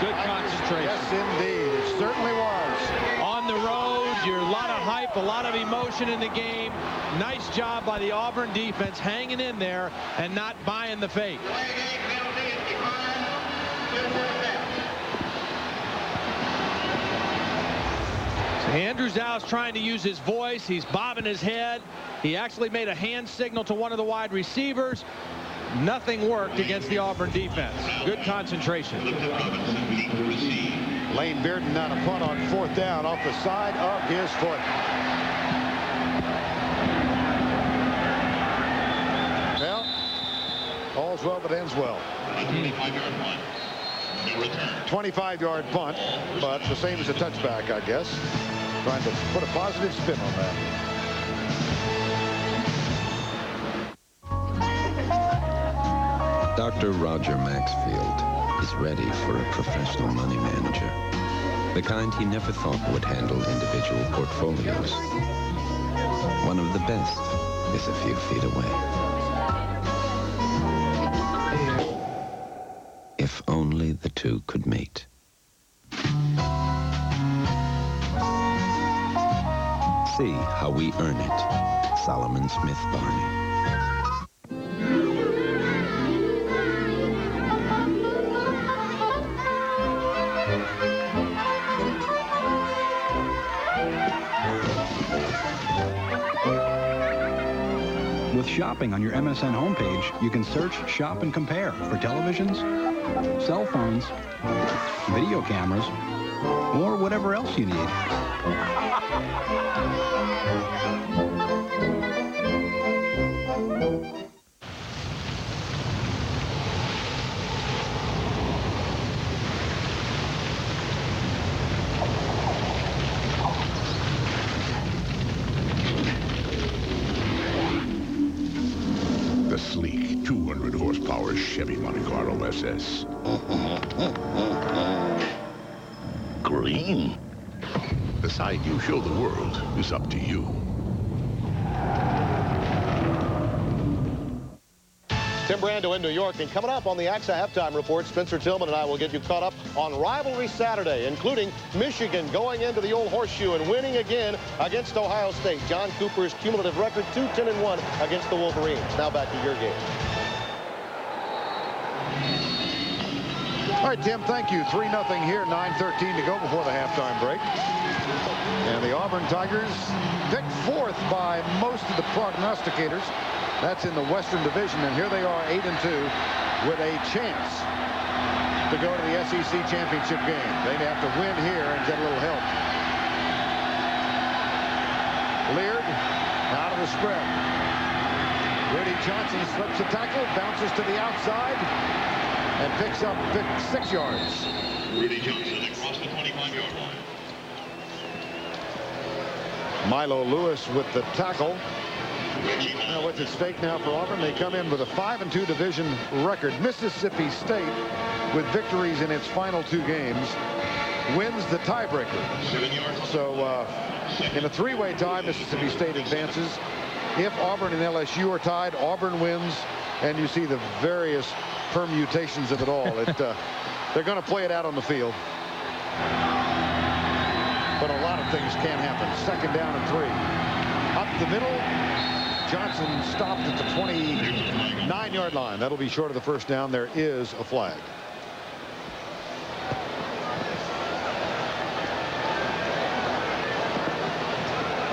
Good concentration. Yes, indeed. It certainly was. On the road, you're a lot of hype, a lot of emotion in the game. Nice job by the Auburn defense hanging in there and not buying the fake. So Andrew Zau's trying to use his voice. He's bobbing his head. He actually made a hand signal to one of the wide receivers. Nothing worked against the Auburn defense. Good concentration. Lane Bearden on a punt on 4th down off the side of his foot. Well, all's well that ends well. 25-yard punt, but the same as a touchback, I guess. Trying to put a positive spin on that. Dr. Roger Maxfield is ready for a professional money manager. The kind he never thought would handle individual portfolios. One of the best is a few feet away. If only the two could mate. See how we earn it. Solomon Smith Barney. With shopping on your MSN homepage, you can search, shop, and compare for televisions, cell phones, video cameras, or whatever else you need. The sleek 200 horsepower Chevy Monte Carlo SS. Green? The side you show the world is up to you. Tim Brando in New York, and coming up on the AXA Halftime Report, Spencer Tillman and I will get you caught up on Rivalry Saturday, including Michigan going into the old horseshoe and winning again against Ohio State. John Cooper's cumulative record, 2-10-1 against the Wolverines. Now back to your game. All right, Tim, thank you. 3-0 here, 9:13 to go before the halftime break. And the Auburn Tigers picked 4th by most of the prognosticators. That's in the Western Division, and here they are 8-2 with a chance to go to the SEC championship game. They'd have to win here and get a little help. Leard out of the spread. Rudy Johnson slips a tackle, bounces to the outside, and picks up 6 yards. Rudy Johnson across the 25-yard line. Milo Lewis with the tackle. Now what's at stake now for Auburn? They come in with a 5-2 division record. Mississippi State, with victories in its final 2 games, wins the tiebreaker. So in a 3-way tie, Mississippi State advances. If Auburn and LSU are tied, Auburn wins, and you see the various permutations of it all. They're going to play it out on the field. But a lot of things can happen. 2nd down and 3. Up the middle. Johnson stopped at the 29-yard line. That'll be short of the first down. There is a flag.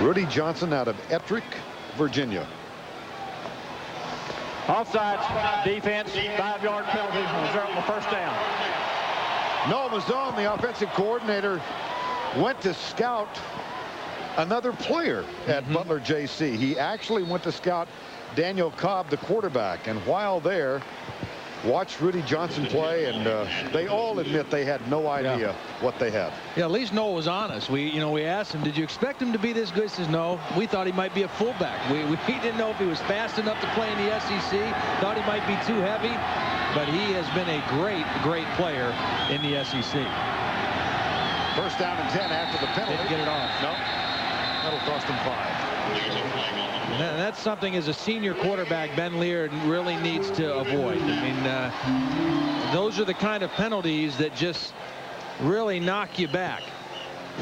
Rudy Johnson out of Ettrick, Virginia. Offside defense, 5-yard penalty, result on the first down. Noel Mazzone, the offensive coordinator, went to scout another player at Butler JC. He actually went to scout Daniel Cobb, the quarterback, and while there, watched Rudy Johnson play, and they all admit they had no idea what they had. Yeah, at least Noel was honest. We asked him, did you expect him to be this good? He says, no. We thought he might be a fullback. We didn't know if he was fast enough to play in the SEC. Thought he might be too heavy, but he has been a great player in the SEC. First down and 10 after the penalty. Didn't get it off. No. That'll cost him 5. And that's something as a senior quarterback Ben Leard really needs to avoid. I mean, those are the kind of penalties that just really knock you back.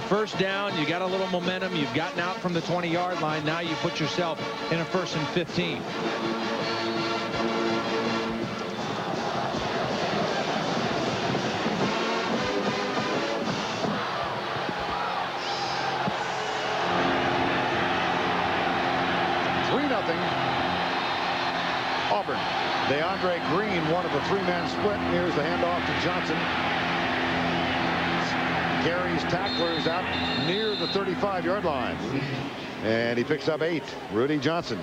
First down, you got a little momentum. You've gotten out from the 20-yard line. Now you put yourself in a 1st and 15. Auburn. DeAndre Green, one of the 3-man split. Here's the handoff to Johnson. Carries tacklers out near the 35-yard line. And he picks up 8. Rudy Johnson.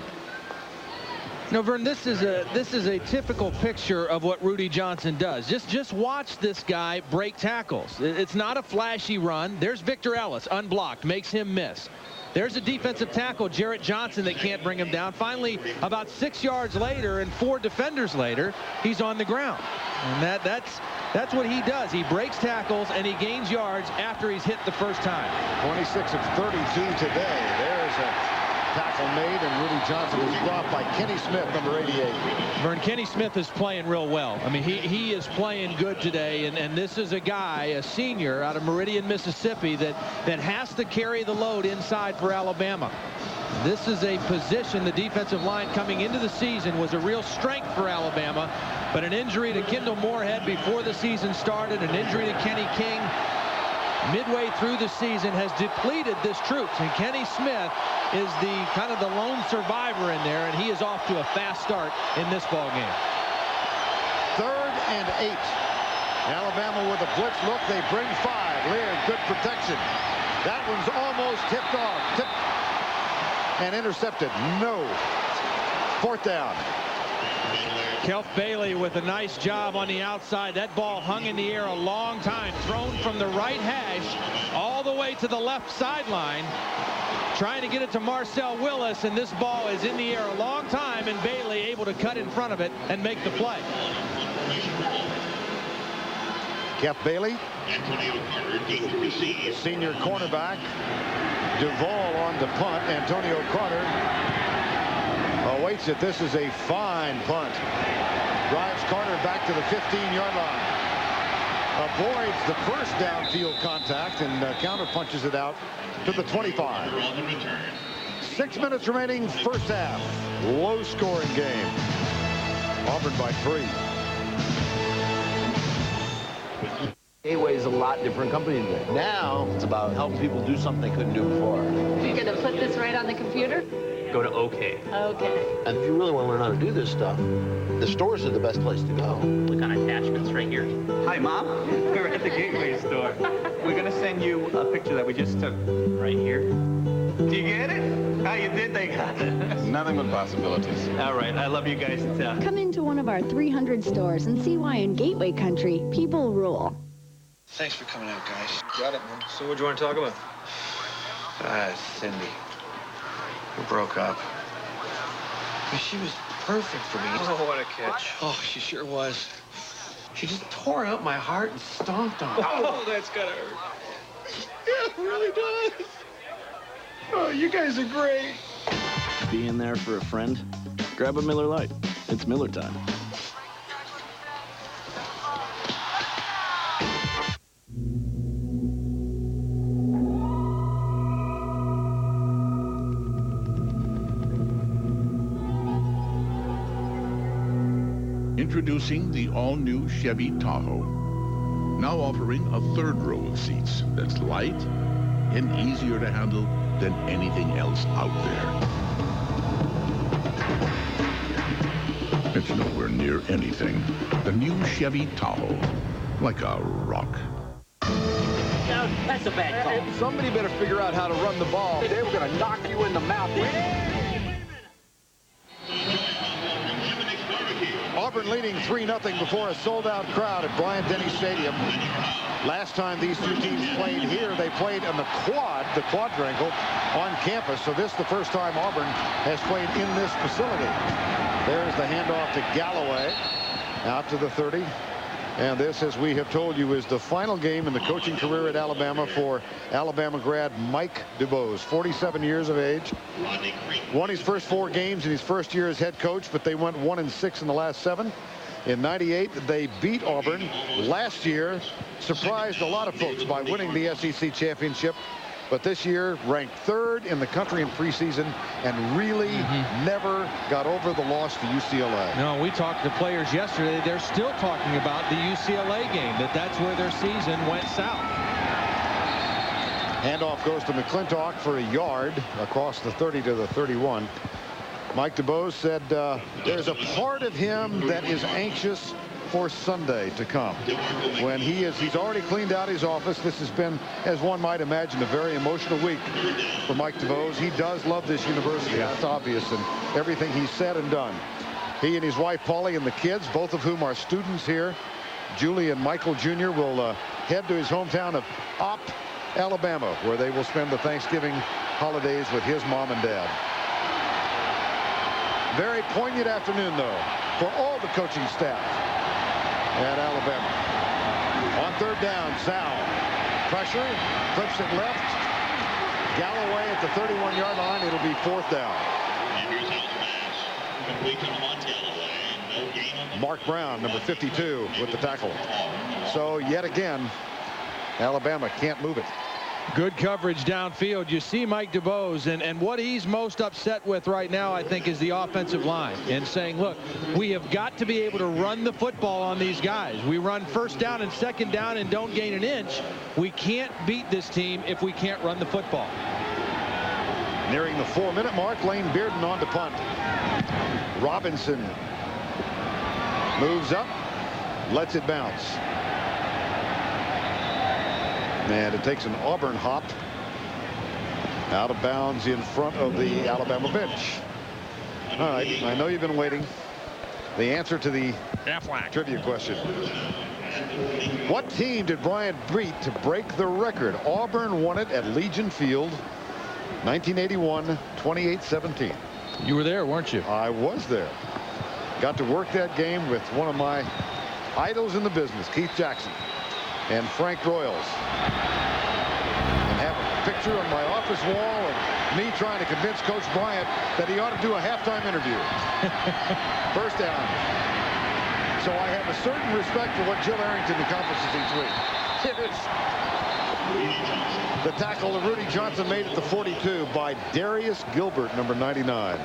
No, Vern, this is a typical picture of what Rudy Johnson does. Just watch this guy break tackles. It's not a flashy run. There's Victor Ellis, unblocked, makes him miss. There's a defensive tackle, Jarrett Johnson, that can't bring him down. Finally, about 6 yards later and 4 defenders later, he's on the ground. And that's what he does. He breaks tackles and he gains yards after he's hit the first time. 26 of 32 today. There's a tackle made, and Rudy Johnson is dropped by Kenny Smith, number 88. Vern, Kenny Smith is playing real well. I mean, he is playing good today, and this is a guy, a senior out of Meridian, Mississippi, that has to carry the load inside for Alabama. This is a position, the defensive line coming into the season was a real strength for Alabama, but an injury to Kendall Moorhead before the season started, an injury to Kenny King midway through the season has depleted this troops, and Kenny Smith is the kind of the lone survivor in there, and he is off to a fast start in this ball game. 3rd and 8. Alabama with a blitz look. They bring 5. Leard, good protection. That one's almost tipped off. And intercepted. No. 4th down. Kelf Bailey with a nice job on the outside. That ball hung in the air a long time. Thrown from the right hash all the way to the left sideline. Trying to get it to Marcel Willis, and this ball is in the air a long time, and Bailey able to cut in front of it and make the play. Kelf Bailey, senior cornerback. Duvall on the punt. Antonio Carter awaits it. This is a fine punt. Drives Carter back to the 15-yard line. Avoids the first downfield contact and counter-punches it out to the 25. 6 minutes remaining, first half. Low-scoring game. Auburn by 3. Gateway is a lot different company today. Now, it's about helping people do something they couldn't do before. You're going to put this right on the computer? Go to OK. Okay. And if you really want to learn how to do this stuff, the stores are the best place to go. Click on attachments right here. Hi, Mom. We're at the Gateway store. We're going to send you a picture that we just took right here. Do you get it? How you did? They got it. Nothing but possibilities. All right. I love you guys to town. Come into one of our 300 stores and see why in Gateway Country, people rule. Thanks for coming out, guys. Got it, man. So what do you want to talk about? Cindy. We broke up. But she was perfect for me. Oh, what a catch. Oh, she sure was. She just tore out my heart and stomped on it. Oh, that's gotta hurt. Yeah, it really does. Oh, you guys are great. Being there for a friend? Grab a Miller Lite. It's Miller time. Introducing the all-new Chevy Tahoe. Now offering a third row of seats that's light and easier to handle than anything else out there. It's nowhere near anything. The new Chevy Tahoe, like a rock. No, that's a bad call. Somebody better figure out how to run the ball. They were going to knock you in the mouth. Auburn leading 3-0 before a sold-out crowd at Bryant-Denny Stadium. Last time these two teams played here, they played in the quadrangle on campus. So this is the first time Auburn has played in this facility. There's the handoff to Galloway out to the 30. And this, as we have told you, is the final game in the coaching career at Alabama for Alabama grad Mike DuBose, 47 years of age. Won his first 4 games in his first year as head coach, but they went 1-6 in the last 7. In '98, they beat Auburn. Last year, surprised a lot of folks by winning the SEC championship. But this year, ranked 3rd in the country in preseason and really never got over the loss to UCLA. No, we talked to players yesterday. They're still talking about the UCLA game, that's where their season went south. Handoff goes to McClintock for a yard across the 30 to the 31. Mike DuBose said there's a part of him that is anxious for Sunday to come. When he's already cleaned out his office. This has been, as one might imagine, a very emotional week for Mike DuBose. He does love this university. That's obvious in everything he's said and done. He and his wife Polly and the kids, both of whom are students here, Julie and Michael Jr., will head to his hometown of Opp, Alabama, where they will spend the Thanksgiving holidays with his mom and dad. Very poignant afternoon, though, for all the coaching staff at Alabama. On 3rd down, Sal. Pressure, flips it left. Galloway at the 31-yard line. It'll be 4th down. Mark Brown, number 52, with the tackle. So yet again, Alabama can't move it. Good coverage downfield. You see Mike DuBose, and what he's most upset with right now, I think, is the offensive line, and saying, look, we have got to be able to run the football on these guys. We run 1st down and 2nd down and don't gain an inch. We can't beat this team if we can't run the football. Nearing the 4-minute mark, Lane Bearden on to punt. Robinson moves up, lets it bounce. And it takes an Auburn hop out of bounds in front of the Alabama bench. All right, I know you've been waiting. The answer to the trivia question. What team did Bryant beat to break the record? Auburn won it at Legion Field, 1981, 28-17. You were there, weren't you? I was there. Got to work that game with one of my idols in the business, Keith Jackson and Frank Royals, and have a picture on my office wall of me trying to convince Coach Bryant that he ought to do a halftime interview. 1st down. So I have a certain respect for what Jill Arrington accomplishes each week. The tackle of Rudy Johnson made at the 42 by Darius Gilbert, number 99.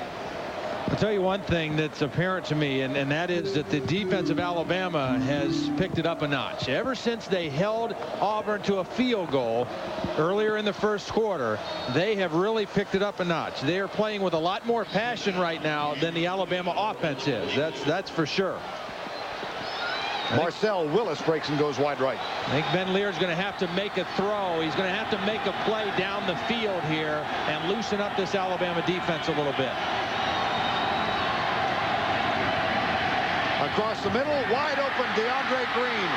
I'll tell you one thing that's apparent to me, and that is that the defense of Alabama has picked it up a notch. Ever since they held Auburn to a field goal earlier in the first quarter, they have really picked it up a notch. They are playing with a lot more passion right now than the Alabama offense is. That's for sure. Marcel Willis breaks and goes wide right. I think Ben Lear's going to have to make a throw. He's going to have to make a play down the field here and loosen up this Alabama defense a little bit. Across the middle, wide open, DeAndre Green.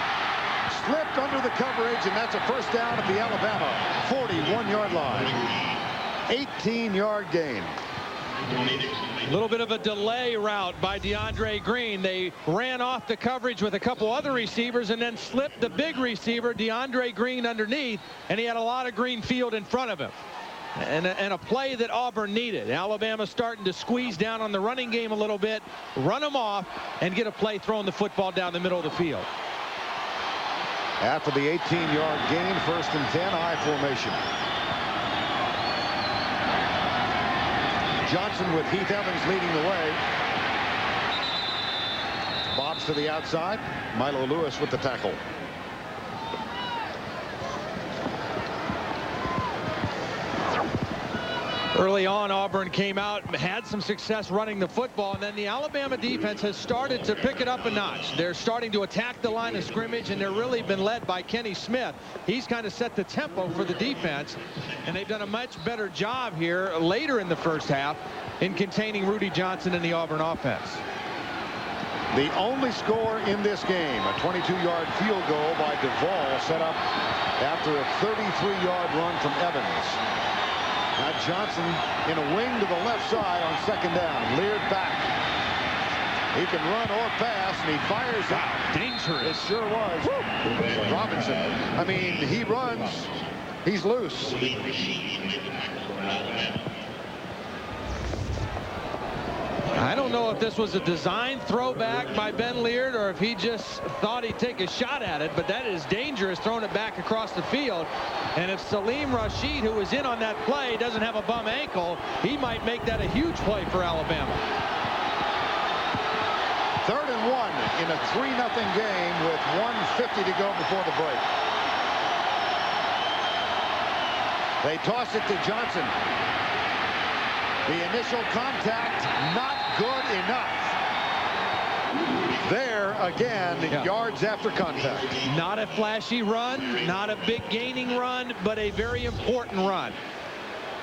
Slipped under the coverage, and that's a first down at the Alabama 41-yard line. 18-yard gain. A little bit of a delay route by DeAndre Green. They ran off the coverage with a couple other receivers and then slipped the big receiver, DeAndre Green, underneath, and he had a lot of green field in front of him. And a play that Auburn needed. Alabama starting to squeeze down on the running game a little bit, run them off, and get a play throwing the football down the middle of the field. After the 18-yard gain, 1st and 10, I formation. Johnson with Heath Evans leading the way. Bobs to the outside. Milo Lewis with the tackle. Early on, Auburn came out and had some success running the football, and then the Alabama defense has started to pick it up a notch. They're starting to attack the line of scrimmage, and they're really been led by Kenny Smith. He's kind of set the tempo for the defense, and they've done a much better job here later in the first half in containing Rudy Johnson and the Auburn offense. The only score in this game, a 22-yard field goal by Duvall, set up after a 33-yard run from Evans. Now Johnson in a wing to the left side on 2nd down. Leared back. He can run or pass, and he fires out. Dangerous. It sure was. Woo. Robinson. I mean, he runs. He's loose. I don't know if this was a design throwback by Ben Leard or if he just thought he'd take a shot at it, but that is dangerous, throwing it back across the field. And if Salim Rashid, who was in on that play, doesn't have a bum ankle, he might make that a huge play for Alabama. 3rd and 1 in a 3-0 game with 1:50 to go before the break. They toss it to Johnson. The initial contact, not good enough. There again, yards after contact. Not a flashy run, not a big gaining run, but a very important run.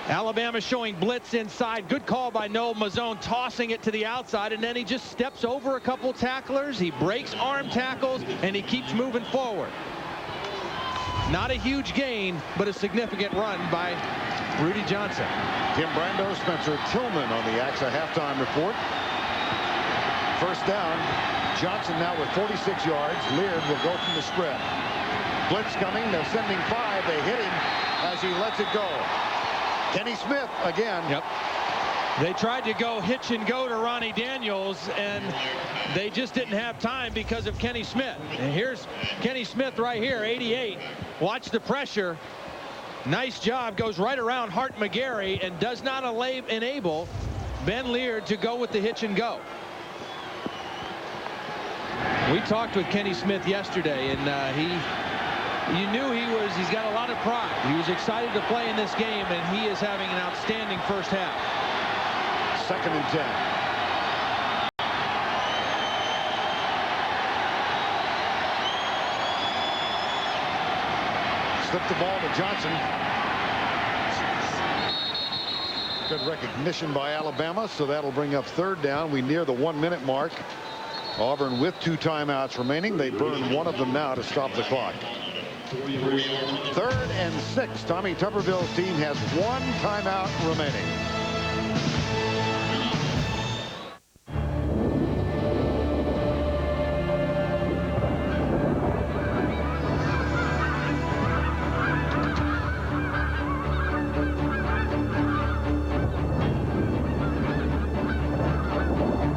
Alabama showing blitz inside. Good call by Noel Mazzone, tossing it to the outside, and then he just steps over a couple tacklers. He breaks arm tackles, and he keeps moving forward. Not a huge gain, but a significant run by Rudy Johnson. Tim Brando, Spencer Tillman on the AXA halftime report. First down. Johnson now with 46 yards. Leard will go from the spread. Blitz coming. They're sending 5. They hit him as he lets it go. Kenny Smith again. Yep. They tried to go hitch and go to Ronnie Daniels, and they just didn't have time because of Kenny Smith. And here's Kenny Smith right here, 88. Watch the pressure. Nice job. Goes right around Hart McGarry and does not enable Ben Leard to go with the hitch and go. We talked with Kenny Smith yesterday, and you knew he's got a lot of pride. He was excited to play in this game, and he is having an outstanding first half. 2nd and 10. Slip the ball to Johnson. Good recognition by Alabama, so that'll bring up 3rd down. We near the 1-minute mark. Auburn with 2 timeouts remaining. They burn one of them now to stop the clock. 3rd and 6. Tommy Tuberville's team has 1 timeout remaining.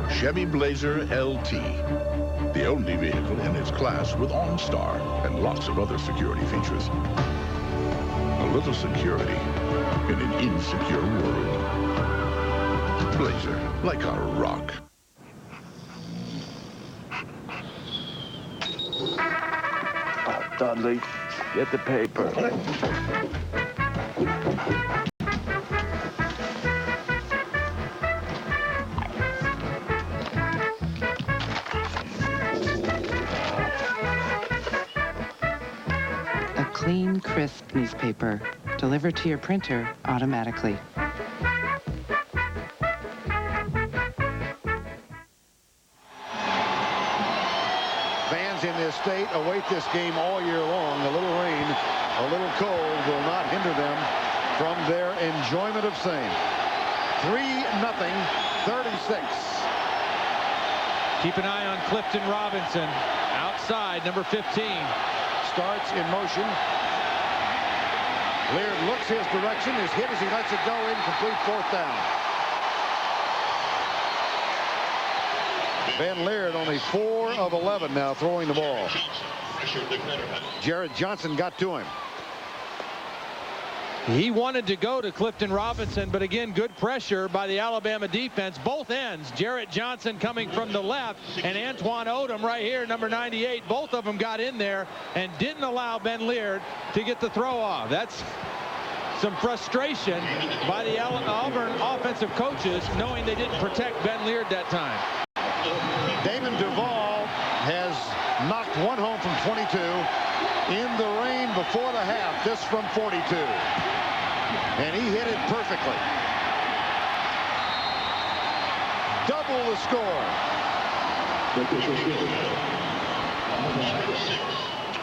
Chevy Blazer LT, the only vehicle in its class with OnStar and lots of other security features. A little security in an insecure world. Trailblazer, like a rock. Dudley, get the paper. A clean, crisp newspaper delivered to your printer automatically. Fans in this state await this game all year long. A little rain, a little cold will not hinder them from their enjoyment of same. 3-0, 36. Keep an eye on Clifton Robinson. Outside, number 15. Starts in motion. Leard looks his direction. Is hit as he lets it go. Incomplete, 4th down. Ben Leard only 4 of 11 now throwing the ball. Jarrett Johnson got to him. He wanted to go to Clifton Robinson, but again, good pressure by the Alabama defense. Both ends, Jarrett Johnson coming from the left and Antoine Odom right here, number 98. Both of them got in there and didn't allow Ben Leard to get the throw off. That's some frustration by the Auburn offensive coaches, knowing they didn't protect Ben Leard that time. Damon Duvall has knocked one home from 22 in the rain before the half. This from 42. And he hit it perfectly. Double the score.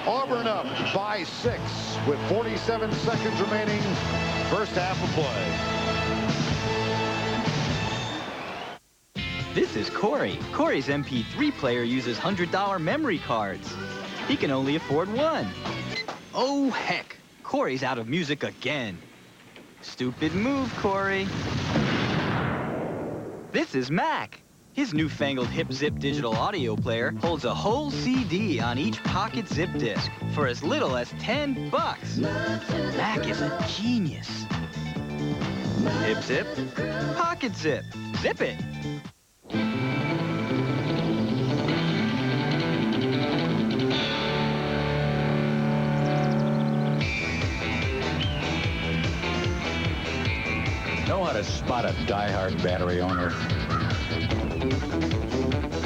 Auburn up by 6 with 47 seconds remaining. First half of play. This is Corey. Corey's MP3 player uses $100 memory cards. He can only afford one. Oh, heck. Corey's out of music again. Stupid move, Corey. This is Mac. His newfangled hip-zip digital audio player holds a whole CD on each pocket zip disk for as little as $10. Mac is a genius. Hip-zip, pocket zip. Zip it. Know how to spot a die-hard battery owner?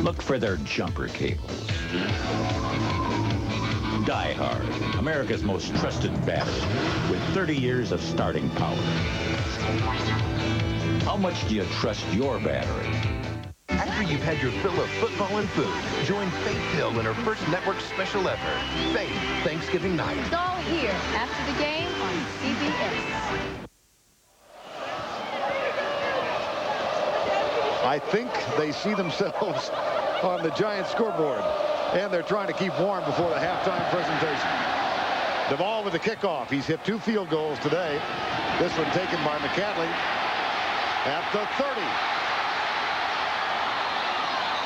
Look for their jumper cables. Die-Hard, America's most trusted battery, with 30 years of starting power. How much do you trust your battery? After you've had your fill of football and food, join Faith Hill in her first network special ever, Faith Thanksgiving Night. It's all here after the game on CBS. I think they see themselves on the Giants scoreboard, and they're trying to keep warm before the halftime presentation. Duvall with the kickoff. He's hit 2 field goals today. This one taken by McCadley at the 30.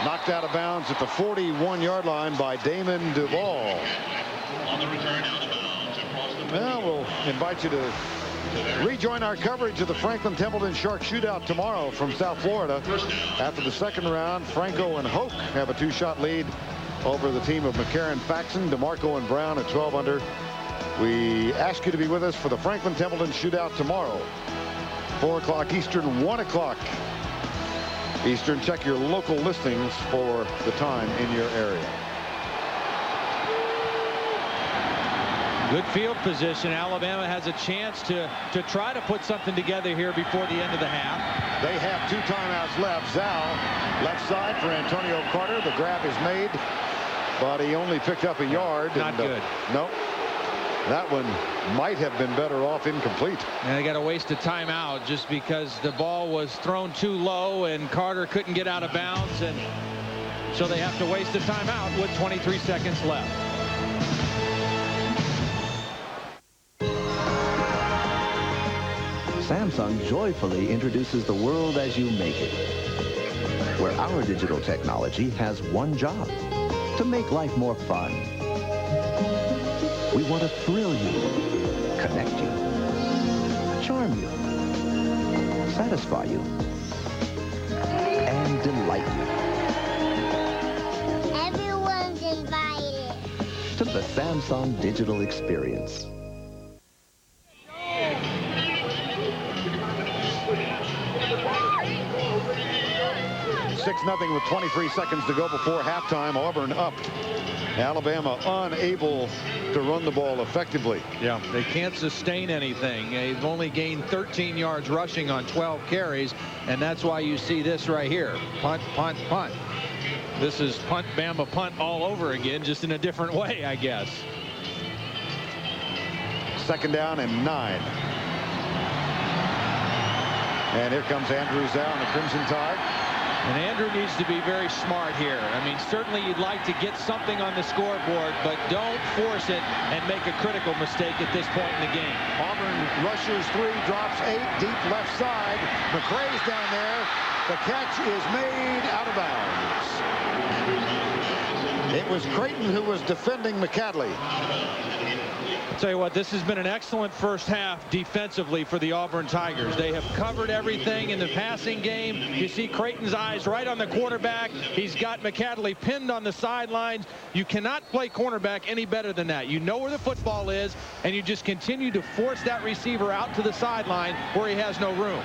Knocked out of bounds at the 41-yard line by Damon Duvall. On the return out of bounds across the Well, we'll invite you to rejoin our coverage of the Franklin Templeton Shark Shootout tomorrow from South Florida. After the second round, Franco and Hoke have a 2-shot lead over the team of McCarran Faxon, DeMarco and Brown at 12 under. We ask you to be with us for the Franklin Templeton Shootout tomorrow. 4 o'clock Eastern, 1 o'clock Eastern. Check your local listings for the time in your area. Good field position. Alabama has a chance to try to put something together here before the end of the half. They have 2 timeouts left. Zal left side for Antonio Carter. The grab is made, but he only picked up a yard. Not good. Nope. That one might have been better off incomplete. And they got to waste a timeout just because the ball was thrown too low and Carter couldn't get out of bounds, and so they have to waste a timeout with 23 seconds left. Samsung joyfully introduces the world as you make it, where our digital technology has one job: to make life more fun. We want to thrill you, connect you, charm you, satisfy you, like you. Everyone's invited. To the Samsung Digital Experience. 6-0 with 23 seconds to go before halftime. Auburn up. Alabama unable to run the ball effectively. Yeah, they can't sustain anything. They've only gained 13 yards rushing on 12 carries, and that's why you see this right here. Punt, punt, punt. This is punt, Bama, punt all over again, just in a different way, I guess. 2nd down and 9. And here comes Andrews now on the Crimson Tide. And Andrew needs to be very smart here. I mean, certainly you'd like to get something on the scoreboard, but don't force it and make a critical mistake at this point in the game. Auburn rushes 3, drops 8, deep left side. McRae's down there. The catch is made out of bounds. It was Creighton who was defending McCadley. Tell you what, this has been an excellent first half defensively for the Auburn Tigers. They have covered everything in the passing game. You see Creighton's eyes right on the quarterback. He's got McCadley pinned on the sidelines. You cannot play cornerback any better than that. You know where the football is, and you just continue to force that receiver out to the sideline where he has no room.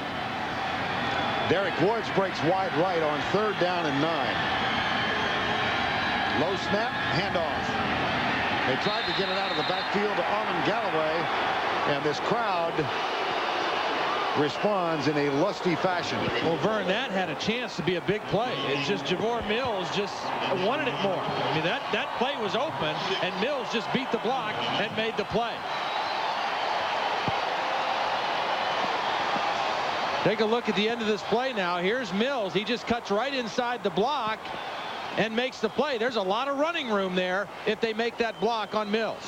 Derek Woods breaks wide right on 3rd down and 9. Low snap, handoff. They tried to get it out of the backfield to Arlen Galloway, and this crowd responds in a lusty fashion. Well, Vern, that had a chance to be a big play. It's just Javor Mills just wanted it more. I mean, that play was open, and Mills just beat the block and made the play. Take a look at the end of this play now. Here's Mills. He just cuts right inside the block and makes the play. There's a lot of running room there if they make that block on Mills.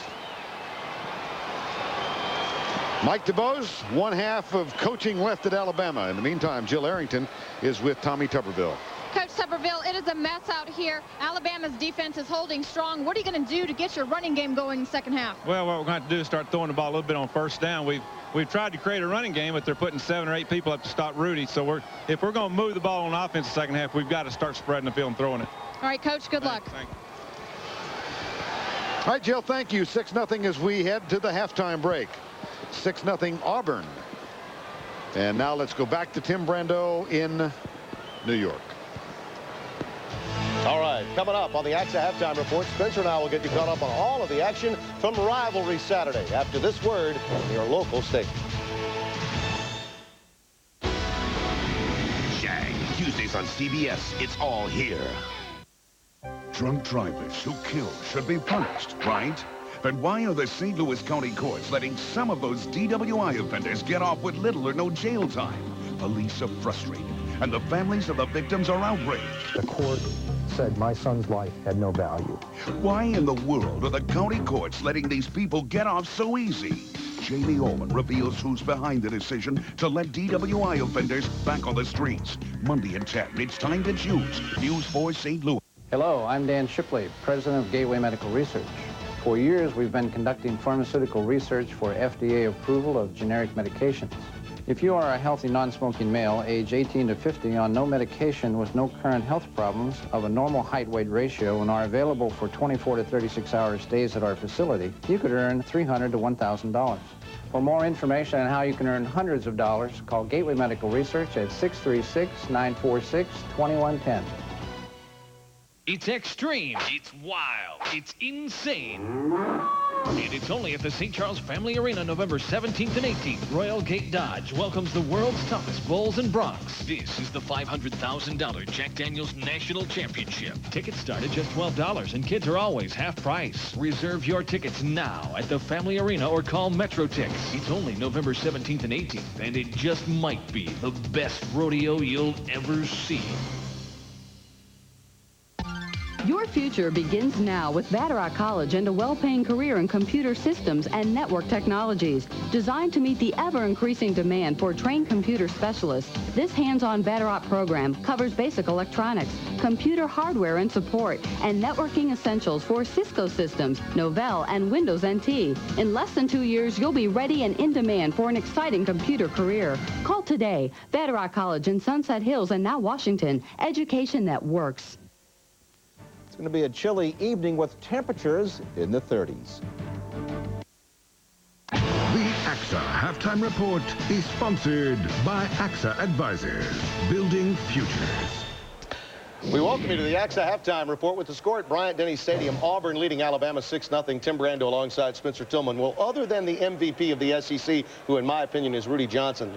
Mike DeBose, 1/2 of coaching left at Alabama. In the meantime, Jill Arrington is with Tommy Tuberville. Coach Tuberville, it is a mess out here. Alabama's defense is holding strong. What are you going to do to get your running game going in the second half? Well, what we're going to have to do is start throwing the ball a little bit on 1st down. We've tried to create a running game, but they're putting 7 or 8 people up to stop Rudy. So if we're going to move the ball on offense in the second half, we've got to start spreading the field and throwing it. All right, Coach, good luck. Thank you. All right, Jill, thank you. 6-0 as we head to the halftime break. 6-0 Auburn. And now let's go back to Tim Brando in New York. All right, coming up on the AXA Halftime Report, Spencer and I will get you caught up on all of the action from Rivalry Saturday after this word from your local station. Shag, Tuesdays on CBS. It's all here. Drunk drivers who kill should be punished, right? But why are the St. Louis County courts letting some of those DWI offenders get off with little or no jail time? Police are frustrated, and the families of the victims are outraged. The court said my son's life had no value. Why in the world are the county courts letting these people get off so easy? Jamie Owen reveals who's behind the decision to let DWI offenders back on the streets. Monday at 10, it's time to choose. News 4 St. Louis. Hello, I'm Dan Shipley, president of Gateway Medical Research. For years, we've been conducting pharmaceutical research for FDA approval of generic medications. If you are a healthy, non-smoking male, age 18 to 50, on no medication with no current health problems, of a normal height-weight ratio, and are available for 24 to 36-hour stays at our facility, you could earn $300 to $1,000. For more information on how you can earn hundreds of dollars, call Gateway Medical Research at 636-946-2110. It's extreme, it's wild, it's insane. And it's only at the St. Charles Family Arena November 17th and 18th. Royal Gate Dodge welcomes the world's toughest bulls and broncs. This is the $500,000 Jack Daniels National Championship. Tickets start at just $12 and kids are always half price. Reserve your tickets now at the Family Arena or call Metro Tix. It's only November 17th and 18th, and it just might be the best rodeo you'll ever see. Your future begins now with Vatterott College and a well-paying career in computer systems and network technologies. Designed to meet the ever-increasing demand for trained computer specialists, this hands-on Vatterott program covers basic electronics, computer hardware and support, and networking essentials for Cisco systems, Novell, and Windows NT. In less than 2 years, you'll be ready and in demand for an exciting computer career. Call today. Vatterott College in Sunset Hills and now Washington. Education that works. It's going to be a chilly evening with temperatures in the 30s. The AXA Halftime Report is sponsored by AXA Advisors, building futures. We welcome you to the AXA Halftime Report with the score at Bryant-Denny Stadium. Auburn leading Alabama 6-0. Tim Brando alongside Spencer Tillman. Well, other than the MVP of the SEC, who in my opinion is Rudy Johnson,